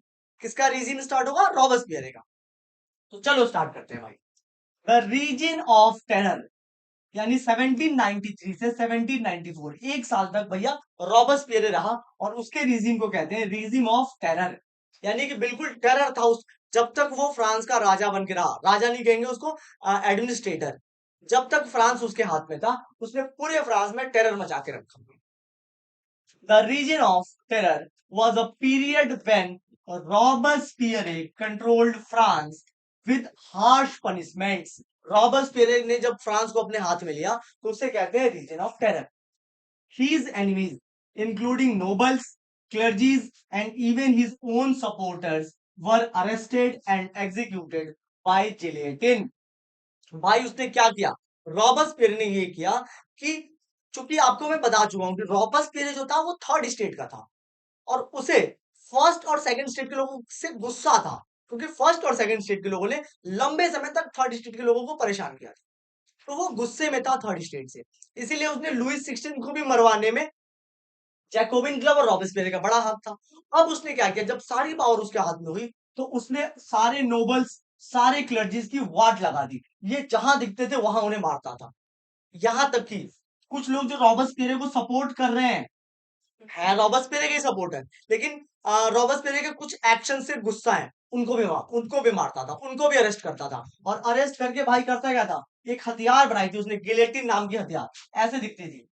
किसका रिजिम स्टार्ट होगा? रॉबस्पियरे का। तो चलो स्टार्ट करते हैं भाई। द रीजन ऑफ टेरर, यानी 1793 से 1794, एक साल तक भैया रॉबस्पियरे रहा। और उसके रिजिम को कहते हैं रिजिम ऑफ टेरर, यानी कि बिल्कुल टेरर था उस, जब तक वो फ्रांस का राजा बन के रहा। राजा नहीं कहेंगे उसको, एडमिनिस्ट्रेटर। जब तक फ्रांस उसके हाथ में था, उसने पूरे फ्रांस में टेरर मचा के रखा। The reign of terror was a period when Robespierre controlled France with harsh punishments. रॉबस्पियरे ने जब फ्रांस को अपने हाथ में लिया, तो उसे कहते हैं reign of terror. His enemies, including nobles, clergies, and even his own supporters, were arrested and executed by guillotine. भाई उसने क्या किया? रॉबस्पियरे ने ये किया कि, चूंकि आपको मैं बता चुका हूं कि रॉबस्पियरे जो था वो थर्ड स्टेट का था, और उसे फर्स्ट और सेकंड स्टेट के लोगों से गुस्सा था, क्योंकि फर्स्ट और सेकंड स्टेट के लोगों ने लंबे समय तक थर्ड स्टेट के लोगों को परेशान किया था। तो वो गुस्से में था थर्ड स्टेट से, इसीलिए उसने लुइस 16 को भी मरवाने में जैकोबिन क्लब और रॉबस्पियरे का बड़ा हाथ था। अब उसने क्या किया, जब सारी पावर उसके हाथ में हुई, तो उसने सारे नोबल्स, सारे क्लर्जीज की वाट लगा दी। ये जहां दिखते थे वहां उन्हें मारता था। यहां तक कि कुछ लोग जो रॉबस्पियरे को सपोर्ट कर रहे हैं, है रॉबस्पियरे के सपोर्टर, लेकिन रॉबस्पियरे के कुछ एक्शन से गुस्सा है, उनको भी मारता था, उनको भी अरेस्ट करता था। और अरेस्ट करके भाई करता क्या था, एक हथियार बनाई थी उसने, गिलेटिन नाम की हथियार, ऐसे दिखती थी।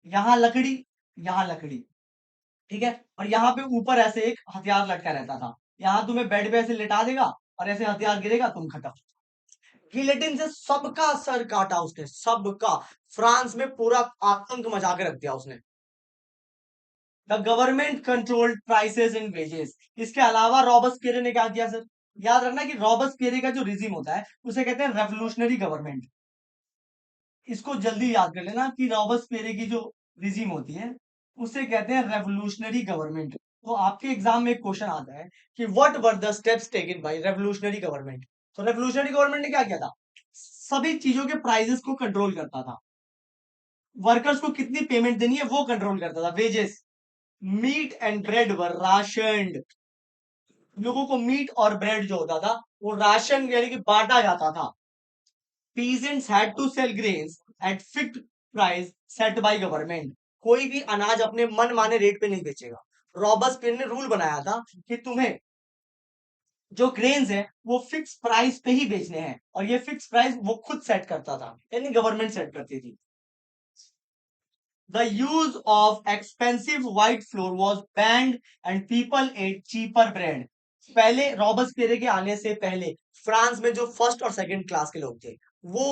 यहाँ लकड़ी, यहाँ लकड़ी, ठीक है, और यहाँ पे ऊपर ऐसे एक हथियार लटका रहता था। यहाँ तुम्हें बेड पे ऐसे लिटा देगा और ऐसे हथियार गिरेगा, तुम खत्म। गिलेटिन से सबका सर काटा उसने, सबका। फ्रांस में पूरा आतंक मचा के रख दिया उसने। The government controlled prices and wages. इसके अलावा रॉबस्पियर ने क्या किया सर? याद रखना कि रॉबस्पियर का जो रिजीम होता है उसे कहते हैं रेवोल्यूशनरी गवर्नमेंट। इसको जल्दी याद कर लेना कि रॉबस्पियर की जो रिजीम होती है उसे कहते हैं रेवोल्यूशनरी गवर्नमेंट। तो आपके एग्जाम में एक क्वेश्चन आता है कि what were the steps taken by revolutionary government. तो रेवोल्यूशनरी गवर्नमेंट ने क्या किया था? सभी चीजों के प्राइसेस को कंट्रोल करता था। वर्कर्स को कितनी पेमेंट देनी है वो कंट्रोल करता था। वेजेस, मीट एंड ब्रेड वर राशनड। लोगों को मीट और ब्रेड जो होता था वो राशन यानी कि बांटा जाता था। Peasants had to sell grains at fixed price set by government। कोई भी अनाज अपने मन माने रेट पे नहीं बेचेगा। रॉबस्पियर ने रूल बनाया था कि तुम्हें जो ग्रेन्स है वो फिक्स प्राइस पे ही बेचने हैं, और ये फिक्स प्राइस वो खुद सेट करता था, यानी गवर्नमेंट सेट करती थी। The use of expensive white flour was banned and people ate cheaper bread। पहले रॉबस्पियर के आने से पहले फ्रांस में जो फर्स्ट और सेकंड क्लास के लोग थे वो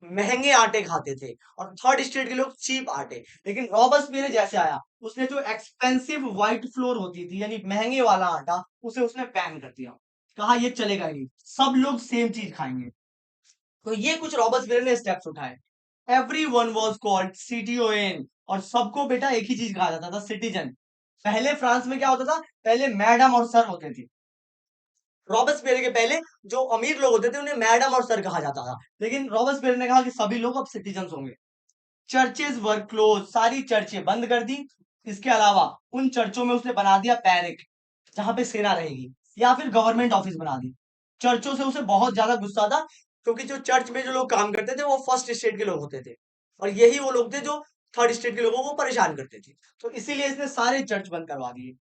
महंगे आटे खाते थे, और थर्ड स्टेट के लोग चीप आटे। लेकिन रॉबस्पियर जैसे आया उसने जो एक्सपेंसिव व्हाइट फ्लोर होती थी यानी महंगे वाला आटा उसे उसने बैन कर दिया। कहा ये चलेगा ही नहीं, सब लोग सेम चीज खाएंगे। तो ये कुछ रॉबस्पियर ने स्टेप्स उठाए। एवरीवन वाज कॉल्ड सीटीओएन, और सबको बेटा एक ही चीज कहा जाता था, सिटीजन। पहले फ्रांस में क्या होता था? पहले मैडम और सर होते थे। रॉबस्पियर के पहले जो अमीर लोग होते थे उन्हें मैडम और सर कहा जाता था, लेकिन रॉबस्पियर ने कहा कि सभी लोग अब सिटीजन होंगे। चर्चेज वर क्लोज, सारी चर्चें बंद कर दी। इसके अलावा उन चर्चों में उसने बना दिया बैरिक, जहां पे सेना रहेगी, या फिर गवर्नमेंट ऑफिस बना दी। चर्चों से उसे बहुत ज्यादा गुस्सा था, क्योंकि जो चर्च में जो लोग काम करते थे वो फर्स्ट स्टेट के लोग होते थे, और यही वो लोग थे जो थर्ड स्टेट के लोगों को परेशान करते थे। तो इसीलिए इसने सारे चर्च बंद करवा दिए।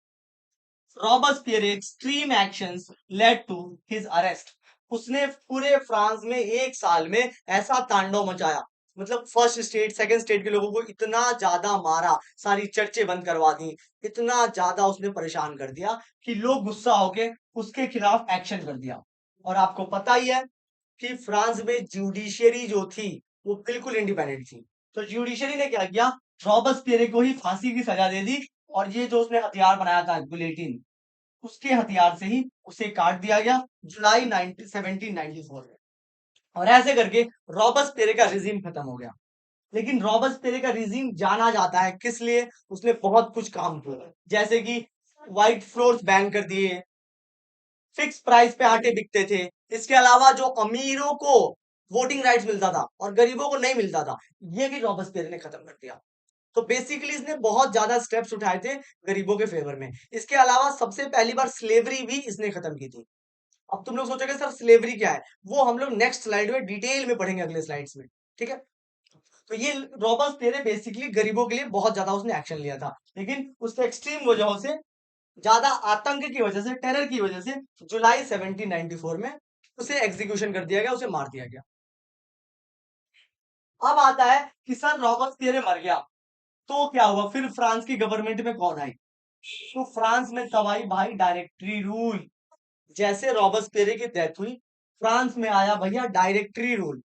Robespierre extreme actions led to his arrest. उसने पूरे फ्रांस में एक साल में ऐसा तांडव मचाया, मतलब फर्स्ट स्टेट सेकंड स्टेट के लोगों को इतना ज्यादा मारा, सारी चर्चें बंद करवा दी, इतना ज्यादा उसने परेशान कर दिया कि लोग गुस्सा होके उसके खिलाफ एक्शन कर दिया। और आपको पता ही है कि फ्रांस में जुडिशियरी जो थी वो बिल्कुल इंडिपेंडेंट थी। तो जुडिशियरी ने क्या किया? रॉबस्पियर को ही फांसी की सजा दे दी, और ये जो उसने हथियार बनाया था गुलेटिन, उसके हथियार से ही उसे काट दिया गया जुलाई 1794 में। और ऐसे करके रॉबस्पियर का रिजीम खत्म हो गया। लेकिन रॉबस्पियर का रिजीम जाना जाता है किस लिए? उसने बहुत कुछ काम किया, जैसे कि व्हाइट फ्लोर्स बैन कर दिए, फिक्स प्राइस पे आटे बिकते थे। इसके अलावा जो अमीरों को वोटिंग राइट्स मिलता था और गरीबों को नहीं मिलता था, ये भी रॉबस्पियर ने खत्म कर दिया। तो बेसिकली इसने बहुत ज्यादा स्टेप्स उठाए थे गरीबों के फेवर में। इसके अलावा सबसे पहली बार स्लेवरी भी इसने खत्म की थी। अब तुम लोग सोचोगे सर स्लेवरी क्या है? वो हम लोग नेक्स्ट स्लाइड में डिटेल में पढ़ेंगे, अगले स्लाइड्स में। ठीक है? तो ये रॉबस्पियर ने बेसिकली गरीबों के लिए बहुत ज्यादा उसने एक्शन लिया था, लेकिन उसके एक्सट्रीम वजहों से, ज्यादा आतंक की वजह से, टेरर की वजह से जुलाई 1794 में उसे एग्जीक्यूशन कर दिया गया, उसे मार दिया गया। अब आता है कि सर रॉबस्पियर मर गया तो क्या हुआ? फिर फ्रांस की गवर्नमेंट में कौन आई? तो फ्रांस में तब आई भाई डायरेक्टरी रूल। जैसे रॉबस्पियर की डेथ हुई, फ्रांस में आया भैया डायरेक्टरी रूल।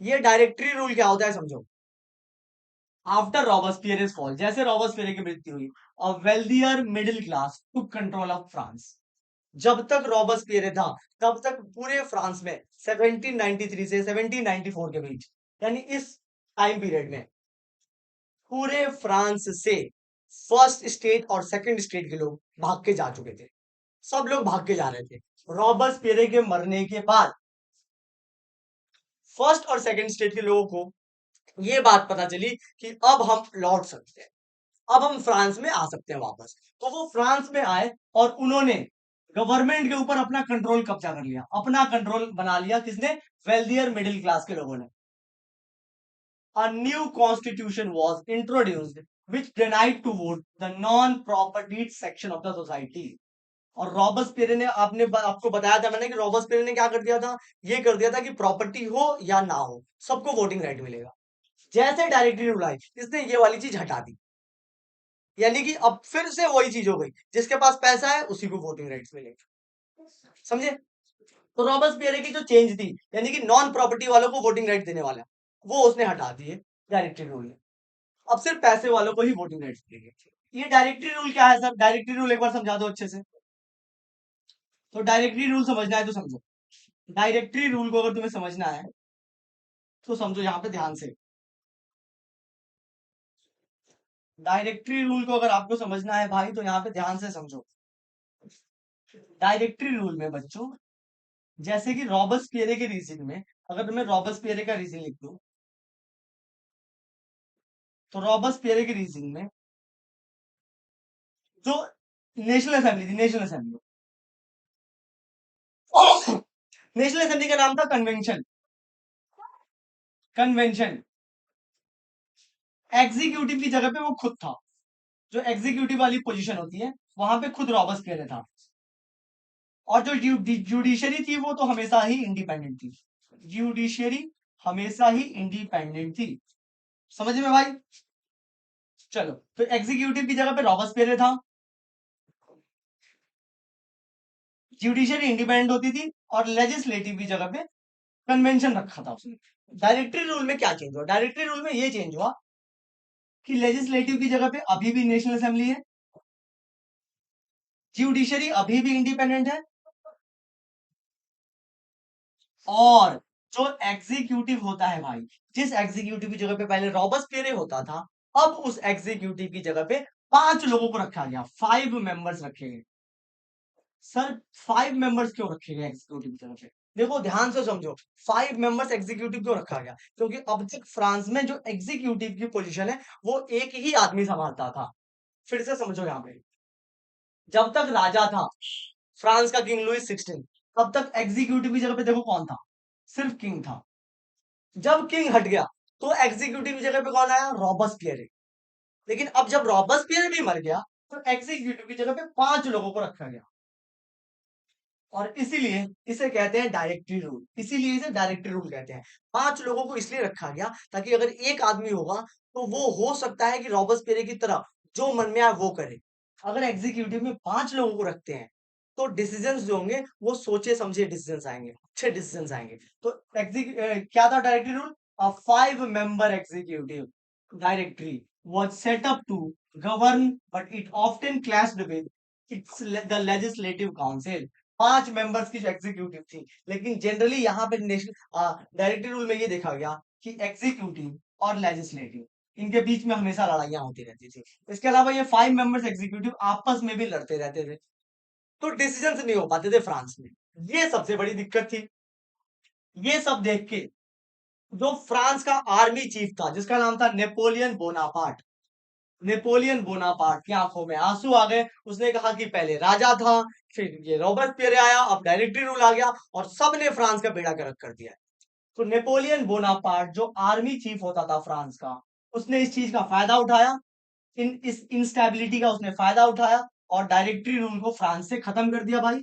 ये डायरेक्टरी रूल क्या होता है समझो। आफ्टर रॉबस्पियर फॉल, जैसे रॉबस्पियर की मृत्यु हुई, a wealthier middle class to control of France. जब तक रॉबस्पियर था तब तक पूरे फ्रांस में 1793 से 1794 के बीच, यानी इस टाइम पीरियड में पूरे फ्रांस से फर्स्ट स्टेट और सेकंड स्टेट के लोग भाग के जा चुके थे। सब लोग भाग के जा रहे थे। रॉबस्पियर के मरने के बाद फर्स्ट और सेकंड स्टेट के लोगों को ये बात पता चली कि अब हम लौट सकते हैं, अब हम फ्रांस में आ सकते हैं वापस। तो वो फ्रांस में आए और उन्होंने गवर्नमेंट के ऊपर अपना कंट्रोल कब्जा कर लिया, अपना कंट्रोल बना लिया। किसने? वेल्दियर मिडिल क्लास के लोगों ने। A new constitution was introduced which denied to vote the non-propertied section of the society। और रॉबस्पियर ने आपको बताया था मैंने कि रॉबस्पियर ने क्या कर दिया था? ये कर दिया था कि प्रॉपर्टी हो या ना हो सबको वोटिंग राइट मिलेगा। जैसे डायरेक्टरी रूल आई इसने ये वाली चीज हटा दी, यानी कि अब फिर से वही चीज हो गई, जिसके पास पैसा है उसी को वोटिंग राइट्स मिलेगी। समझे? तो रॉबस्पियर की जो चेंज थी, यानी कि नॉन प्रॉपर्टी वालों को वोटिंग राइट देने वाला, वो उसने हटा दिए डायरेक्टरी रूल में। अब सिर्फ पैसे वालों को ही वोटिंग राइट्स देंगे। ये डायरेक्टरी रूल क्या है सर? डायरेक्टरी रूल एक बार समझा दो अच्छे से। तो डायरेक्टरी रूल समझना है तो समझो। डायरेक्टरी रूल को अगर तुम्हें समझना है तो समझो यहाँ पे ध्यान से। डायरेक्टरी रूल को अगर आपको समझना है भाई तो यहाँ पे ध्यान से समझो। डायरेक्टरी रूल में बच्चों, जैसे कि रॉबस्पियर के रीजनिंग में, अगर तुम्हें रॉबस्पियर का रीजन लिख दो, तो रॉबस्पियर के रीजनिंग में जो नेशनल असेंबली थी, नेशनल असेंबली, नेशनल असेंबली का नाम था कन्वेंशन। कन्वेंशन एग्जीक्यूटिव की जगह पे वो खुद था। जो एग्जीक्यूटिव वाली पोजीशन होती है वहां पे खुद रॉबस्पियर था। और जो जुडिशरी थी वो तो हमेशा ही इंडिपेंडेंट थी। जुडिशरी हमेशा ही इंडिपेंडेंट थी। समझ में भाई? चलो, तो एग्जीक्यूटिव की जगह पे रॉबस्पियर था, जुडिशरी इंडिपेंडेंट होती थी, और लेजिस्लेटिव की जगह पे कन्वेंशन रखा था उसने। डायरेक्टरी रूल में क्या चेंज हुआ? डायरेक्टरी रूल में ये चेंज हुआ कि लेजिस्लेटिव की जगह पे अभी भी नेशनल असेंबली है, जुडिशरी अभी भी इंडिपेंडेंट है, और जो एग्जीक्यूटिव होता है भाई, जिस एग्जीक्यूटिव की जगह पे पहले रॉबस्पियर होता था, अब उस एग्जीक्यूटिव की जगह पे 5 लोगों को रखा गया, 5 मेंबर्स रखे गए। सर 5 मेंबर्स क्यों रखे गए एग्जीक्यूटिव की तरफ से? देखो ध्यान से समझो, 5 मेंबर्स एग्जीक्यूटिव क्यों रखा गया? क्योंकि अब तक फ्रांस में जो एग्जीक्यूटिव की पोजीशन है वो एक ही आदमी संभालता था। फिर से समझो यहाँ पे, जब तक राजा था, फ्रांस का किंग लुइस 16, तब तक एग्जीक्यूटिव की जगह पे देखो कौन था? सिर्फ किंग था। जब किंग हट गया तो एग्जीक्यूटिव की जगह पे कौन आया? रॉबस्पियर। लेकिन अब जब रॉबस्पियर भी मर गया तो एग्जीक्यूटिव की जगह पे 5 लोगों को रखा गया, और इसीलिए इसे कहते हैं डायरेक्टरी रूल। इसीलिए इसे डायरेक्टरी रूल कहते हैं। 5 लोगों को इसलिए रखा गया ताकि अगर एक आदमी होगा तो वो हो सकता है कि रॉबस्पियर की तरह जो मन में आए वो करे। अगर एग्जीक्यूटिव में 5 लोगों को रखते हैं तो डिसीजंस जो होंगे वो सोचे समझे डिसीजंस आएंगे, अच्छे डिसीजंस आएंगे। तो क्या था directory rule? A 5 member executive directory was set up to govern, but it often clashed with the legislative council। 5 members की जो एग्जीक्यूटिव थी, लेकिन जनरली यहाँ पे नेशनल डायरेक्टरी रूल में ये देखा गया कि एग्जीक्यूटिव और लेजिस्लेटिव, इनके बीच में हमेशा लड़ाइयां होती रहती थी। इसके अलावा ये 5 मेंबर्स एग्जीक्यूटिव आपस में भी लड़ते रहते थे, तो डिसीजंस नहीं हो पाते थे फ्रांस में। ये सबसे बड़ी दिक्कत थी। ये सब देख के जो फ्रांस का आर्मी चीफ था, जिसका नाम था नेपोलियन बोनापार्ट, नेपोलियन बोनापार्ट की आंखों में आंसू आ गए। उसने कहा कि पहले राजा था, फिर ये रॉबस्पियर आया, अब डायरेक्टरी रूल आ गया और सबने फ्रांस का बेड़ा गर्क कर दिया। तो नेपोलियन बोनापार्ट जो आर्मी चीफ होता था फ्रांस का, उसने इस चीज का फायदा उठाया, इस इंस्टेबिलिटी का उसने फायदा उठाया, और डायरेक्टरी रूल को फ्रांस से खत्म कर दिया भाई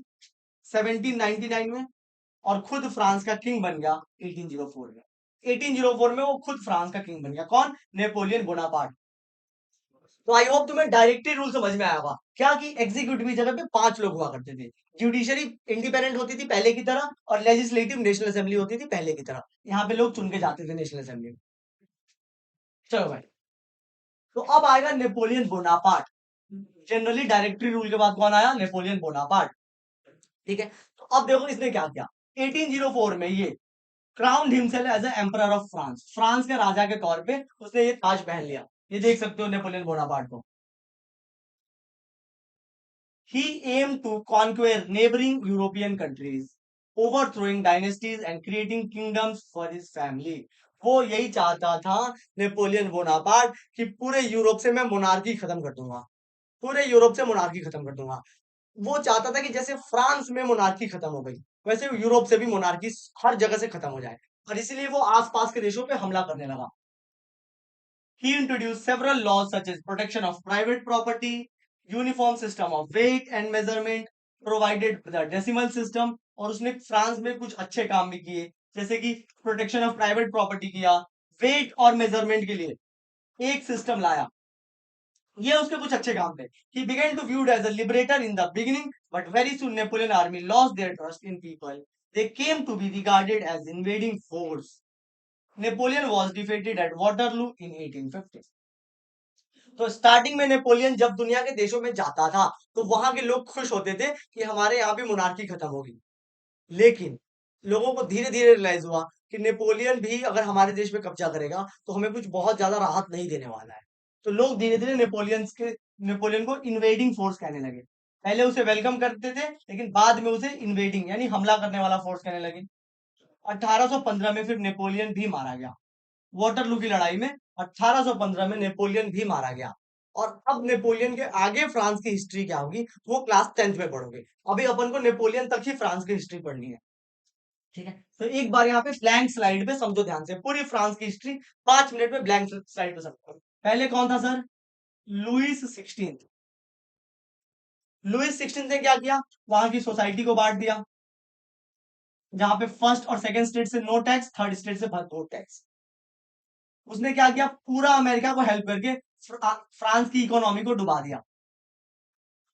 1799 में, और खुद फ्रांस का किंग बन गया 1804 में। 1804 में वो खुद फ्रांस का किंग बन गया। कौन? Napoleon Bonaparte. तो आई होप तुम्हें डायरेक्टरी रूल समझ में आया होगा। क्या कि एग्जीक्यूटिव की जगह पे 5 लोग हुआ करते थे, जुडिशरी इंडिपेंडेंट होती थी पहले की तरह, और लेजिस्लेटिव नेशनल असेंबली होती थी पहले की तरह। यहाँ पे लोग चुन के जाते थे नेशनल असेंबली में। चलो भाई, तो अब आएगा Napoleon Bonaparte. Generally directory rule के बाद कौन आया? Napoleon Bonaparte. ठीक है, तो अब देखो इसने क्या किया। 1804 में ये crown himself as emperor of France, France के राजा के तौर पे उसने ये ताज पहन लिया। ये देख सकते हो नेपोलियन बोनापार्ट को। He aimed to conquer neighboring European countries, overthrowing dynasties and creating kingdoms for his family। वो यही चाहता था नेपोलियन बोनापार्ट कि पूरे यूरोप से मैं मोनार्की खत्म कर दूंगा, पूरे यूरोप से मोनार्की खत्म कर दूंगा। वो चाहता था कि जैसे फ्रांस में मोनार्की खत्म हो गई, वैसे यूरोप से भी मोनार्की हर जगह से खत्म हो जाए, और इसीलिए वो आसपास के देशों पे हमला करने लगा। He introduced several laws such as protection of private property, uniform system of weight and measurement, provided the decimal system। और उसने फ्रांस में कुछ अच्छे काम भी किए, जैसे कि प्रोटेक्शन ऑफ प्राइवेट प्रॉपर्टी किया, वेट और मेजरमेंट के लिए एक सिस्टम लाया। ये उसके कुछ अच्छे काम थे। He began to viewed as a liberator in the beginning, but very soon Napoleon army lost their trust in people They came to be regarded as invading force. Napoleon was defeated at Waterloo in 1850. तो स्टार्टिंग में नेपोलियन जब दुनिया के देशों में जाता था तो वहां के लोग खुश होते थे कि हमारे यहाँ भी मोनार्की खत्म होगी। लेकिन लोगों को धीरे धीरे रियलाइज हुआ कि नेपोलियन भी अगर हमारे देश में कब्जा करेगा तो हमें कुछ बहुत ज्यादा राहत नहीं देने वाला है। तो लोग धीरे धीरे नेपोलियन को इन्वेडिंग फोर्स कहने लगे। पहले उसे वेलकम करते थे लेकिन बाद में उसे इन्वेडिंग यानी हमला करने वाला फोर्स कहने लगे। 1815 में फिर नेपोलियन भी मारा गया। वाटरलू की लड़ाई में 1815 में नेपोलियन भी मारा गया। और अब नेपोलियन के आगे फ्रांस की हिस्ट्री क्या होगी वो क्लास 10th में पढ़ोगे। अभी अपन को नेपोलियन तक ही फ्रांस की हिस्ट्री पढ़नी है। ठीक है, तो एक बार यहाँ पे ब्लैंक स्लाइड पे समझो ध्यान से पूरी फ्रांस की हिस्ट्री 5 मिनट में ब्लैंक स्लाइड पे समझो। पहले कौन था सर? लुइस 16। लुइस 16 ने क्या किया? वहां की सोसाइटी को बांट दिया, जहां पे फर्स्ट और सेकंड स्टेट से नो टैक्स, थर्ड स्टेट से भरपूर टैक्स। उसने क्या किया? पूरा अमेरिका को हेल्प करके फ्रांस की इकोनॉमी को डुबा दिया।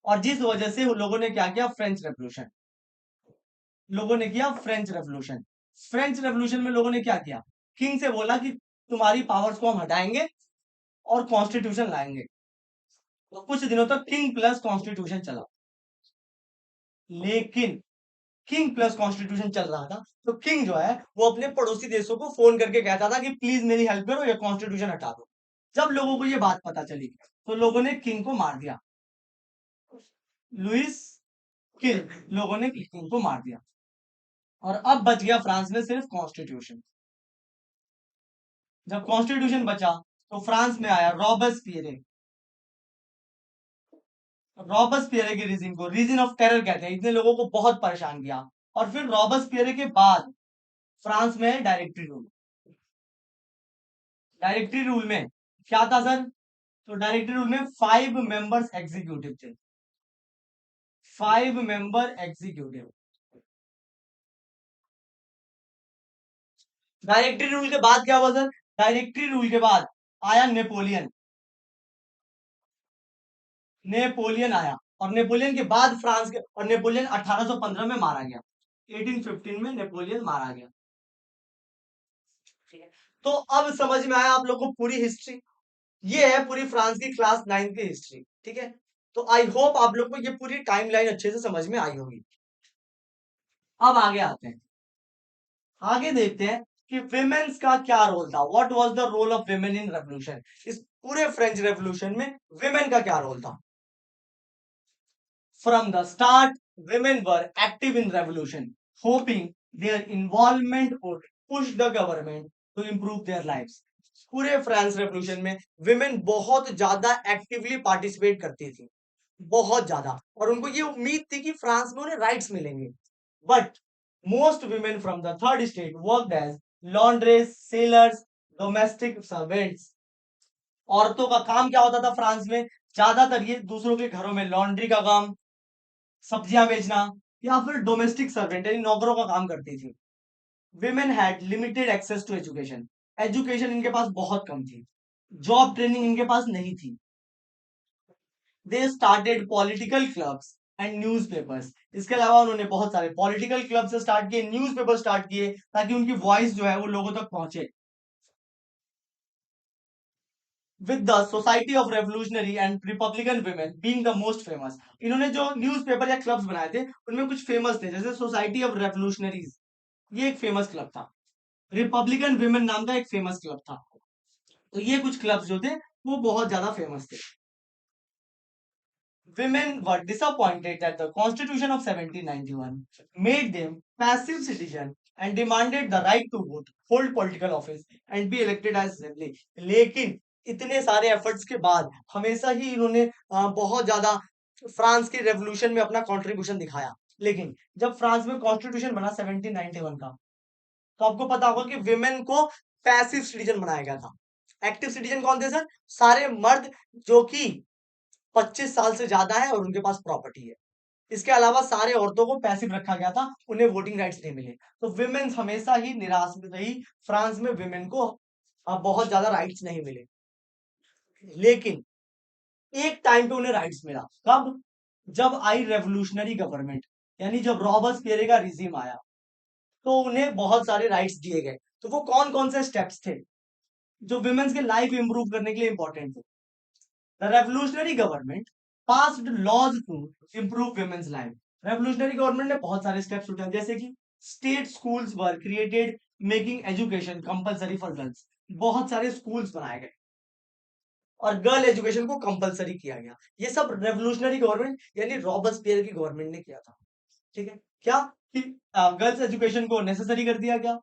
और जिस वजह से उन लोगों ने क्या किया? French revolution. लोगों ने किया फ्रेंच रेवोल्यूशन। फ्रेंच रेवोल्यूशन में लोगों ने क्या किया? किंग से बोला कि तुम्हारी पावर्स को हम हटाएंगे और कॉन्स्टिट्यूशन लाएंगे। तो कुछ दिनों तक किंग प्लस कॉन्स्टिट्यूशन चला। लेकिन किंग प्लस कॉन्स्टिट्यूशन चल रहा था तो किंग जो है वो अपने पड़ोसी देशों को फोन करके कहता था कि प्लीज मेरी हेल्प करो, ये कॉन्स्टिट्यूशन हटा दो। जब लोगों को ये बात पता चली तो लोगों ने किंग को मार दिया। लुइस किल लोगों ने किंग को मार दिया और अब बच गया फ्रांस में सिर्फ कॉन्स्टिट्यूशन। जब कॉन्स्टिट्यूशन बचा तो फ्रांस में आया रॉबespierre। रॉबespierre के रीजन को रीजन ऑफ टेरर कहते हैं, इतने लोगों को बहुत परेशान किया। और फिर रॉबespierre के बाद फ्रांस में डायरेक्टरी रूल। डायरेक्टरी रूल में क्या था सर? तो डायरेक्टरी रूल में 5 मेंबर्स एग्जीक्यूटिव थे। 5 मेंबर एग्जीक्यूटिव। डायरेक्टरी रूल के बाद क्या हुआ सर? डायरेक्टरी रूल के बाद आया नेपोलियन। नेपोलियन आया और नेपोलियन के बाद फ्रांस के, और नेपोलियन 1815 में मारा गया। 1815 में नेपोलियन मारा गया। ठीक है, तो अब समझ में आया आप लोग को पूरी हिस्ट्री। ये है पूरी फ्रांस की क्लास 9 की हिस्ट्री। ठीक है, तो आई होप आप लोग को ये पूरी टाइमलाइन अच्छे से समझ में आई होगी। अब आगे आते हैं, आगे देखते हैं कि विमेन्स का क्या रोल था। What was the role of women in revolution? इस पूरे फ्रेंच रेवोल्यूशन में विमेन का क्या रोल था? From the start, women were active in revolution, hoping their involvement would push the government to improve their lives. पूरे फ्रांस रेवोल्यूशन में विमेन बहुत ज्यादा एक्टिवली पार्टिसिपेट करती थी, बहुत ज्यादा, और उनको ये उम्मीद थी कि फ्रांस में उन्हें राइट्स मिलेंगे। But most women from the third state worked as laundress, sellers, domestic servants. औरतों का काम क्या होता था फ्रांस में? ज्यादातर ये दूसरों के घरों में लॉन्ड्री का काम, सब्जियां बेचना, या फिर डोमेस्टिक सर्वेंट यानी नौकरों का काम करती थी। Women had limited access to education. Education इनके पास बहुत कम थी। जॉब ट्रेनिंग इनके पास नहीं थी। They started political clubs and newspapers. इसके अलावा उन्होंने बहुत सारे पॉलिटिकल क्लब से स्टार्ट किए, न्यूज़पेपर स्टार्ट किए, ताकि उनकी वॉइस जो है वो लोगों तक पहुंचे। With the society of revolutionary and Republican women being the most famous. इन्होंने जो न्यूज़पेपर या क्लब्स बनाए थे उनमें कुछ फेमस थे, जैसे सोसाइटी ऑफ रेवोल्यूशनरीज, ये एक फेमस क्लब था। रिपब्लिकन विमेन नाम का एक फेमस क्लब था। तो ये कुछ क्लब्स जो थे वो बहुत ज्यादा फेमस थे। Women were disappointed that the Constitution of 1791 made them passive citizens and demanded the right to vote, hold political office and be elected as assembly. लेकिन इतने सारे एफर्ट्स के बाद हमेशा ही इन्होंने बहुत ज्यादा फ्रांस के रेवोल्यूशन में अपना कंट्रीब्यूशन दिखाया। लेकिन जब फ्रांस में कॉन्स्टिट्यूशन बना 1791 का, तो आपको पता होगा कि विमेन को पैसिव सिटीजन बनाया गया था। एक्टिव सिटीजन कौन थे सर? सारे मर्द जो कि 25 साल से ज्यादा है और उनके पास प्रॉपर्टी है। इसके अलावा सारे औरतों को पैसिव रखा गया था, उन्हें वोटिंग राइट्स नहीं मिले। तो विमेन हमेशा ही निराश में रही। फ्रांस में विमेन को बहुत ज्यादा राइट्स नहीं मिले। लेकिन एक टाइम पे उन्हें राइट्स मिला। कब? जब आई रेवोल्यूशनरी गवर्नमेंट, यानी जब रॉबespierre का रिजीम आया। तो उन्हें बहुत सारे राइट्स दिए गए। तो वो कौन कौन से स्टेप्स थे जो वुमेन्स के लाइफ इंप्रूव करने के लिए इंपॉर्टेंट थे? The revolutionary government passed laws to improve women's life. Revolutionary government ने बहुत सारे स्टेप्स उठाए, जैसे कि state schools were created making education compulsory for girls. बहुत सारे स्कूल्स बनाए गए और गर्ल एजुकेशन को कंपलसरी किया गया। ये सब रेवोल्यूशनरी गवर्नमेंट यानी रॉबर्सपियर की गवर्नमेंट ने किया था। ठीक है, क्या कि गर्ल्स एजुकेशन को नेसेसरी कर दिया गया।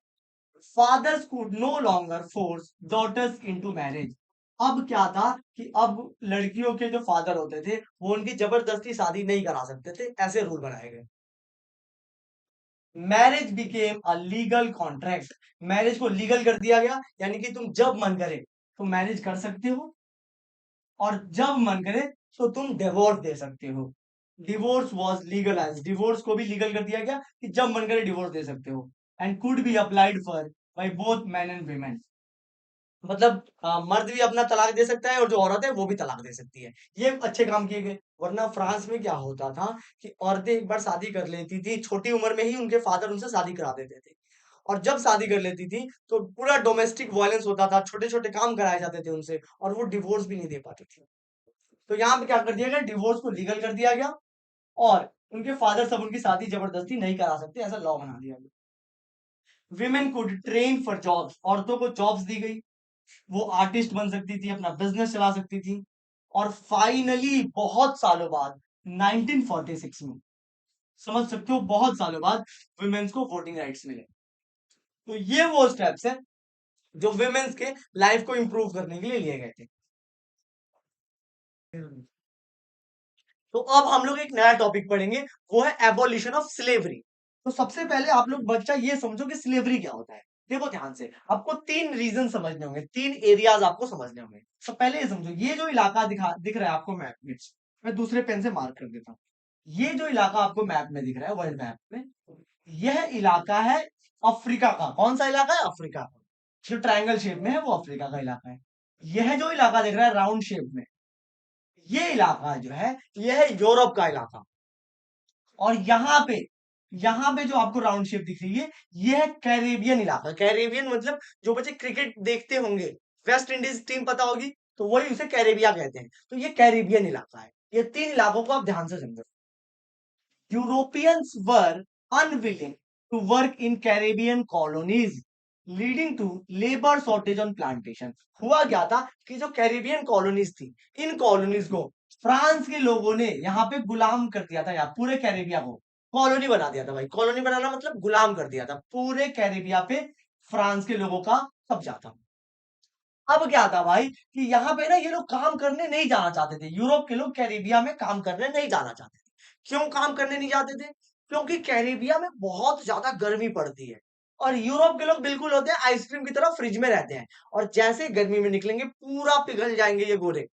Fathers could no longer force daughters into marriage. अब क्या था कि अब लड़कियों के जो फादर होते थे वो उनकी जबरदस्ती शादी नहीं करा सकते थे, ऐसे रूल बनाए गए। Marriage became a legal contract. Marriage को लीगल कर दिया गया, यानी कि तुम जब मन करे तो मैरिज कर सकते हो और जब मन करे तो तुम डिवोर्स दे सकते हो। Divorce was legalise. डिवोर्स को भी लीगल कर दिया गया कि जब मन करे डिवोर्स दे सकते हो। And could be applied for by both man and women. मतलब मर्द भी अपना तलाक दे सकता है और जो औरत है वो भी तलाक दे सकती है। ये अच्छे काम किए गए। वरना फ्रांस में क्या होता था कि औरतें एक बार शादी कर लेती थी, छोटी उम्र में ही उनके फादर उनसे शादी करा देते थे। और जब शादी कर लेती थी तो पूरा डोमेस्टिक वायलेंस होता था, छोटे छोटे काम कराए जाते थे उनसे और वो डिवोर्स भी नहीं दे पाती थी। तो यहाँ पे क्या कर दिया गया, डिवोर्स को लीगल कर दिया गया और उनके फादर सब उनकी शादी जबरदस्ती नहीं करा सकते, ऐसा लॉ बना दिया गया। Women could train for jobs. औरतों को जॉब्स दी गई, वो आर्टिस्ट बन सकती थी, अपना बिजनेस चला सकती थी। और फाइनली बहुत सालों बाद 1946 में, समझ सकते हो, बहुत सालों बाद वुमेन्स को वोटिंग राइट्स मिले। तो ये वो स्टेप्स हैं जो वुमेन्स के लाइफ को इंप्रूव करने के लिए लिए गए थे। तो अब हम लोग एक नया टॉपिक पढ़ेंगे, वो है एबोलिशन ऑफ स्लेवरी। तो सबसे पहले आप लोग बच्चा ये समझो कि स्लेवरी क्या होता है। देखो ध्यान से, आपको तीन रीजन समझने होंगे, तीन एरियाज आपको समझने होंगे। तो पहले ये समझो, ये जो इलाका दिख रहा है आपको मैप में, मैं दूसरे पेन से मार्क कर देता हूँ। ये जो इलाका आपको मैप में दिख रहा है, वर्ल्ड मैप में, यह इलाका है अफ्रीका का। कौन सा इलाका है? अफ्रीका का। जो ट्रायंगल शेप में है वो अफ्रीका का इलाका है। यह जो इलाका दिख रहा है राउंड शेप में, ये इलाका जो है यह है यूरोप का इलाका। और यहाँ पे जो आपको राउंड शेप दिख रही है, ये है कैरेबियन इलाका। कैरेबियन मतलब जो बच्चे क्रिकेट देखते होंगे, वेस्ट इंडीज टीम पता होगी, तो वही उसे कैरेबिया कहते हैं। तो ये कैरेबियन इलाका है। ये तीन इलाकों को आप ध्यान से समझो। Europeans were unwilling to work in Caribbean colonies leading to labour shortage on plantation. हुआ क्या था कि जो कैरेबियन कॉलोनीज थी, इन कॉलोनीज को फ्रांस के लोगों ने यहाँ पे गुलाम कर दिया था। यहाँ पूरे कैरेबिया को कॉलोनी बना दिया था भाई। कॉलोनी बनाना मतलब गुलाम कर दिया था। पूरे कैरेबिया पे फ्रांस के लोगों का कब्जा था। अब क्या था भाई कि यहाँ पे ना ये लोग काम करने नहीं जाना चाहते थे। यूरोप के लोग कैरेबिया में काम करने नहीं जाना चाहते थे। क्यों काम करने नहीं जाते थे? क्योंकि कैरेबिया में बहुत ज्यादा गर्मी पड़ती है और यूरोप के लोग बिल्कुल होते हैं आइसक्रीम की तरह, फ्रिज में रहते हैं और जैसे गर्मी में निकलेंगे पूरा पिघल जाएंगे ये गोरे।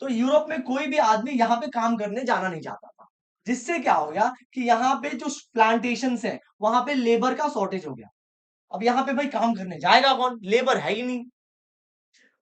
तो यूरोप में कोई भी आदमी यहाँ पे काम करने जाना नहीं चाहता था। जिससे क्या हो गया कि यहाँ पे जो प्लांटेशन है वहां पे लेबर का शॉर्टेज हो गया। अब यहाँ पे भाई काम करने जाएगा कौन? लेबर है ही नहीं।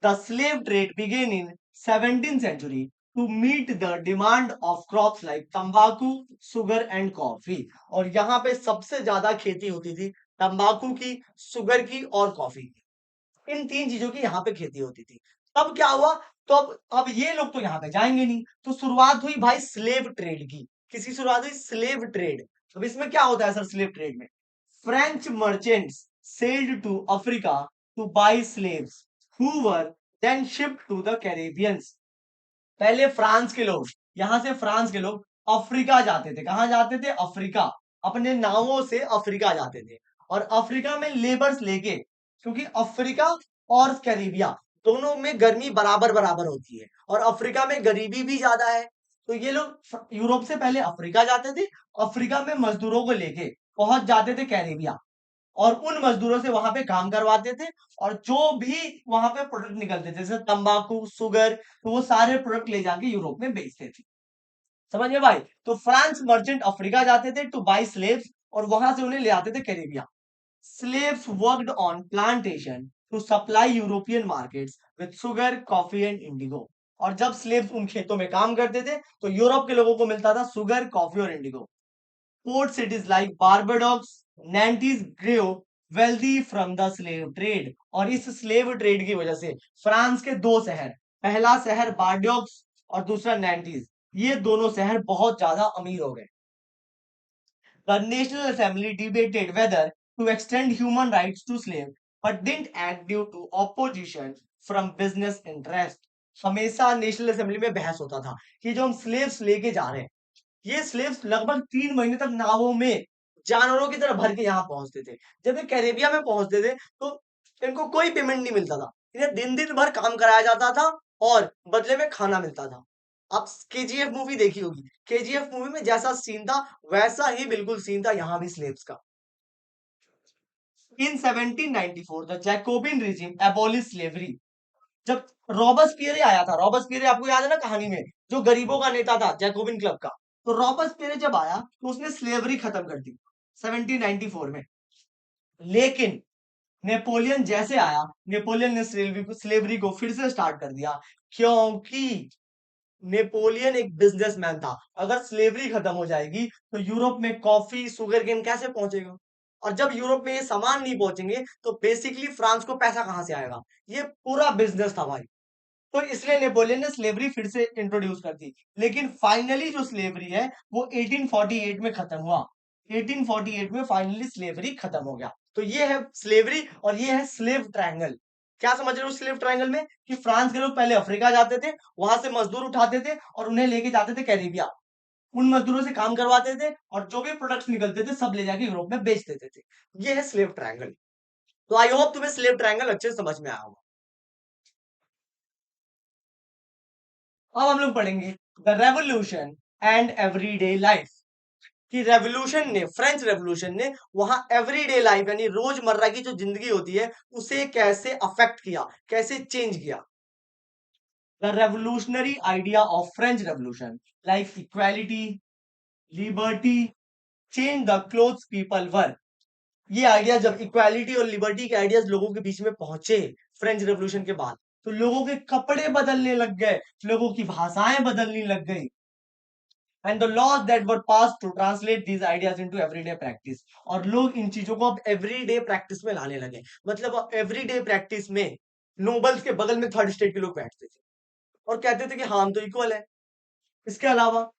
The slave trade began in 17th century to meet the demand of crops like तंबाकू, sugar and coffee। और यहाँ पे सबसे ज्यादा खेती होती थी तंबाकू की, सुगर की और कॉफी की। इन तीन चीजों की यहाँ पे खेती होती थी। तब क्या हुआ? तो अब ये लोग तो यहाँ पे जाएंगे नहीं, तो शुरुआत हुई भाई स्लेव ट्रेड की। किसकी शुरुआत हुई? Slave trade. अब इसमें क्या होता है सर स्लेव ट्रेड में? French merchants sailed to Africa to buy slaves who were then shipped to the Caribbeans। पहले फ्रांस के लोग, यहां से फ्रांस के लोग अफ्रीका जाते थे। कहां जाते थे? अफ्रीका। अपने नावों से अफ्रीका जाते थे और अफ्रीका में लेबर्स लेके, क्योंकि अफ्रीका और कैरिबिया दोनों में गर्मी बराबर बराबर होती है और अफ्रीका में गरीबी भी ज्यादा है। तो ये लोग यूरोप से पहले अफ्रीका जाते थे, अफ्रीका में मजदूरों को लेके पहुंच जाते थे कैरिबिया और उन मजदूरों से वहां पे काम करवाते थे। और जो भी वहां पे प्रोडक्ट निकलते थे जैसे तंबाकू, सुगर, तो वो सारे प्रोडक्ट ले जाके यूरोप में बेचते थे। समझ गए भाई? तो फ्रांस मर्चेंट अफ्रीका जाते थे टू बाई स्लेव्स और वहां से उन्हें ले आते थे Caribbean. Slaves worked on plantation to supply European markets with sugar, coffee and indigo. और जब स्लेव्स उन खेतों में काम करते थे तो यूरोप के लोगों को मिलता था सुगर, कॉफी और Indigo. Port cities like Barbados, nineties grow wealthy from the slave trade, और इस स्लेव ट्रेड की वजह से फ्रांस के दो शहर, पहला शहर बार्डियोक्स और दूसरा नाइन्टीज, ये दोनों शहर बहुत ज्यादा अमीर हो गए। The National Assembly debated whether to extend human rights to slaves, but didn't act due to opposition from business interest. हमेशा नेशनल असेंबली में बहस होता था कि जो हम स्लेव्स लेके जा रहे हैं, ये स्लेव्स लगभग 3 महीने तक नावों में जानवरों की तरह भर के यहाँ पहुंचते थे। जब ये कैरेबिया में पहुंचते थे तो इनको कोई पेमेंट नहीं मिलता था, इन्हें दिन दिन भर काम कराया जाता था और बदले में खाना मिलता था। आप केजीएफ मूवी देखी होगी, केजीएफ मूवी में जैसा सीन था वैसा ही बिल्कुल सीन था यहाँ भी स्लेव्स का। इन 1794 the Jacobian regime abolish slavery. जब रॉबस्पियरे आया था, रॉबस्पियरे आपको याद है ना कहानी में, जो गरीबों का नेता था जैकोबिन क्लब का, तो रॉबस्पियरे जब आया तो उसने स्लेवरी खत्म कर दी 1794 में। लेकिन नेपोलियन जैसे आया, नेपोलियन ने स्लेवरी को फिर से स्टार्ट कर दिया, क्योंकि नेपोलियन एक बिजनेसमैन था। अगर स्लेवरी खत्म हो जाएगी तो यूरोप में कॉफी शुगर केन कैसे पहुंचेगा, और जब यूरोप में ये सामान नहीं पहुंचेंगे तो बेसिकली फ्रांस को पैसा कहां से आएगा। ये पूरा बिजनेस था भाई। तो इसलिए नेपोलियन ने स्लेवरी फिर से इंट्रोड्यूस कर दी, लेकिन फाइनली जो स्लेवरी है वो 1848 में खत्म हुआ। 1848 में फाइनली स्लेवरी खत्म हो गया। तो ये है स्लेवरी और ये है स्लेव ट्रायंगल। क्या समझ रहे हो स्लेव ट्रायंगल में, कि फ्रांस के लोग पहले अफ्रीका जाते थे, वहां से मजदूर उठाते थे और उन्हें लेके जाते थे कैरिबिया, उन मजदूरों से काम करवाते थे और जो भी प्रोडक्ट्स निकलते थे सब ले जाके यूरोप में बेच देते थे। ये है स्लेव ट्रायंगल। तो आई होप तुम्हें स्लेव ट्रायंगल अच्छे से समझ में आया होगा। अब हम लोग पढ़ेंगे the revolution and everyday life, कि रेवोल्यूशन ने, फ्रेंच रेवोल्यूशन ने वहां एवरीडे लाइफ यानी रोजमर्रा की जो जिंदगी होती है उसे कैसे अफेक्ट किया, कैसे चेंज किया। The revolutionary idea of French revolution like equality, liberty, change the clothes people were. ये आइडिया जब इक्वालिटी और लिबर्टी के आइडियाज लोगों के बीच में पहुंचे फ्रेंच रेवोल्यूशन के बाद, तो लोगों के कपड़े बदलने लग गए, लोगों की भाषाएं बदलने लग गई, and the laws that were pass to translate these ideas into everyday practice. और लोग इन चीजों को अब एवरीडे प्रैक्टिस में लाने लगे। मतलब अब एवरीडे प्रैक्टिस में नोबल्स के बगल में थर्ड स्टेट के लोग बैठते थे और कहते थे कि हाँ हम तो इक्वल है। इसके अलावा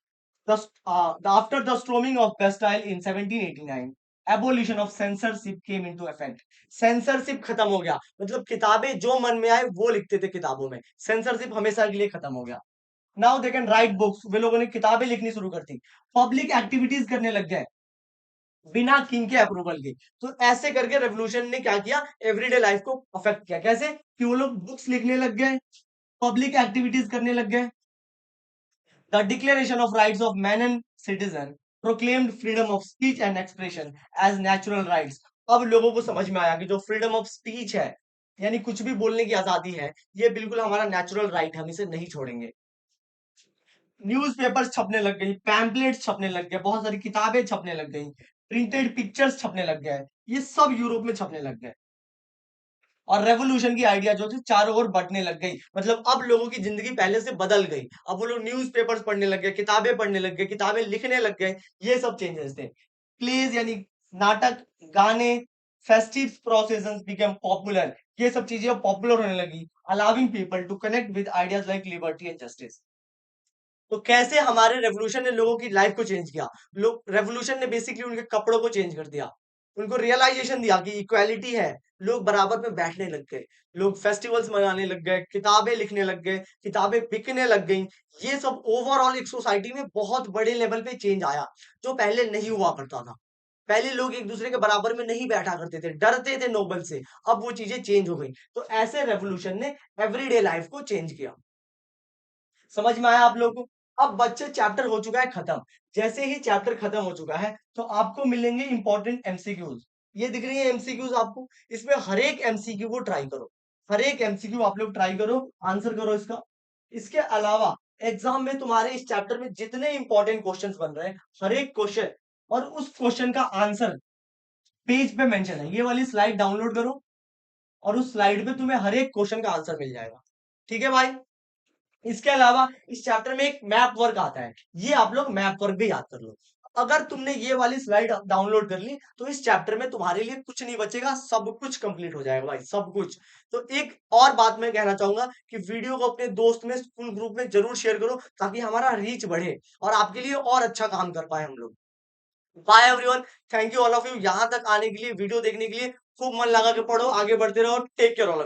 after the storming of Bastille in 1789, abolition of censorship came into effect. Censorship खत्म हो गया, मतलब किताबें जो मन में आए वो लिखते थे किताबों में, सेंसरशिप हमेशा के लिए खत्म हो गया। Now they can write books, वे लोगों ने किताबें लिखनी शुरू कर दी, पब्लिक एक्टिविटीज करने लग गए बिना किंग के अप्रूवल के। तो ऐसे करके रेवोल्यूशन ने क्या किया, एवरीडे लाइफ को अफेक्ट किया। कैसे, कि वो लोग बुक्स लिखने लग गए, पब्लिक एक्टिविटीज करने लग गए। The Declaration of Rights of Man and Citizen proclaimed freedom of speech and expression as natural rights. अब लोगों को समझ में आया कि जो फ्रीडम ऑफ स्पीच है, यानी कुछ भी बोलने की आजादी है, ये बिल्कुल हमारा नेचुरल राइट है, हम इसे नहीं छोड़ेंगे। न्यूज़पेपर्स छपने लग गई, पैम्पलेट्स छपने लग गए, बहुत सारी किताबें छपने लग गई, प्रिंटेड पिक्चर्स छपने लग गए, ये सब यूरोप में छपने लग गए। और रेवोल्यूशन की आइडिया जो थी चारों ओर बंटने लग गई, मतलब अब लोगों की जिंदगी पहले से बदल गई। अब वो लोग न्यूज़पेपर्स पढ़ने लग गए, किताबें पढ़ने लग गए, किताबें लिखने लग गए, ये सब चेंजेस थे। प्लेज यानी नाटक, गाने, फेस्टिव प्रोसेशंस बिकम पॉपुलर, ये सब चीजें अब पॉपुलर होने लगी, allowing people to connect with ideas like liberty and justice. तो कैसे हमारे रेवोल्यूशन ने लोगों की लाइफ को चेंज किया, लोग रेवोल्यूशन ने बेसिकली उनके कपड़ों को चेंज कर दिया, उनको रियलाइजेशन दिया कि इक्वालिटी है, लोग बराबर में बैठने लग गए, लोग फेस्टिवल्स मनाने लग गए, किताबें लिखने लग गए, किताबें बिकने लग गई। ये सब ओवरऑल एक सोसाइटी में बहुत बड़े लेवल पे चेंज आया, जो पहले नहीं हुआ करता था। पहले लोग एक दूसरे के बराबर में नहीं बैठा करते थे, डरते थे नोबल से, अब वो चीजें चेंज हो गई। तो ऐसे रेवोल्यूशन ने एवरीडे लाइफ को चेंज किया। समझ में आया आप लोगों को। अब बच्चे चैप्टर हो चुका है खत्म, जैसे ही चैप्टर खत्म हो चुका है तो आपको मिलेंगे इंपॉर्टेंट एमसीक्यूज। ये दिख रही है एमसीक्यूज आपको, इसमें हर एक एमसीक्यू को ट्राई करो, हर एक एमसीक्यू आप लोग ट्राई करो, आंसर करो इसका। इसके अलावा एग्जाम में तुम्हारे इस चैप्टर में जितने इंपॉर्टेंट क्वेश्चंस बन रहे हैं, हर एक क्वेश्चन और उस क्वेश्चन का आंसर पेज पे मेंशन है, ये वाली स्लाइड डाउनलोड करो और उस स्लाइड पे तुम्हें हर एक क्वेश्चन का आंसर मिल जाएगा। ठीक है भाई। इसके अलावा इस चैप्टर में एक मैप वर्क आता है, ये आप लोग मैप वर्क भी याद कर लो। अगर तुमने ये वाली स्लाइड डाउनलोड कर ली तो इस चैप्टर में तुम्हारे लिए कुछ नहीं बचेगा, सब कुछ कंप्लीट हो जाएगा भाई, सब कुछ। तो एक और बात मैं कहना चाहूंगा कि वीडियो को अपने दोस्त में, स्कूल ग्रुप में जरूर शेयर करो ताकि हमारा रीच बढ़े और आपके लिए और अच्छा काम कर पाए हम लोग। Bye everyone, thank you all of you यहाँ तक आने के लिए, वीडियो देखने के लिए। खूब मन लगा के पढ़ो, आगे बढ़ते रहो, टेक केयर ऑल।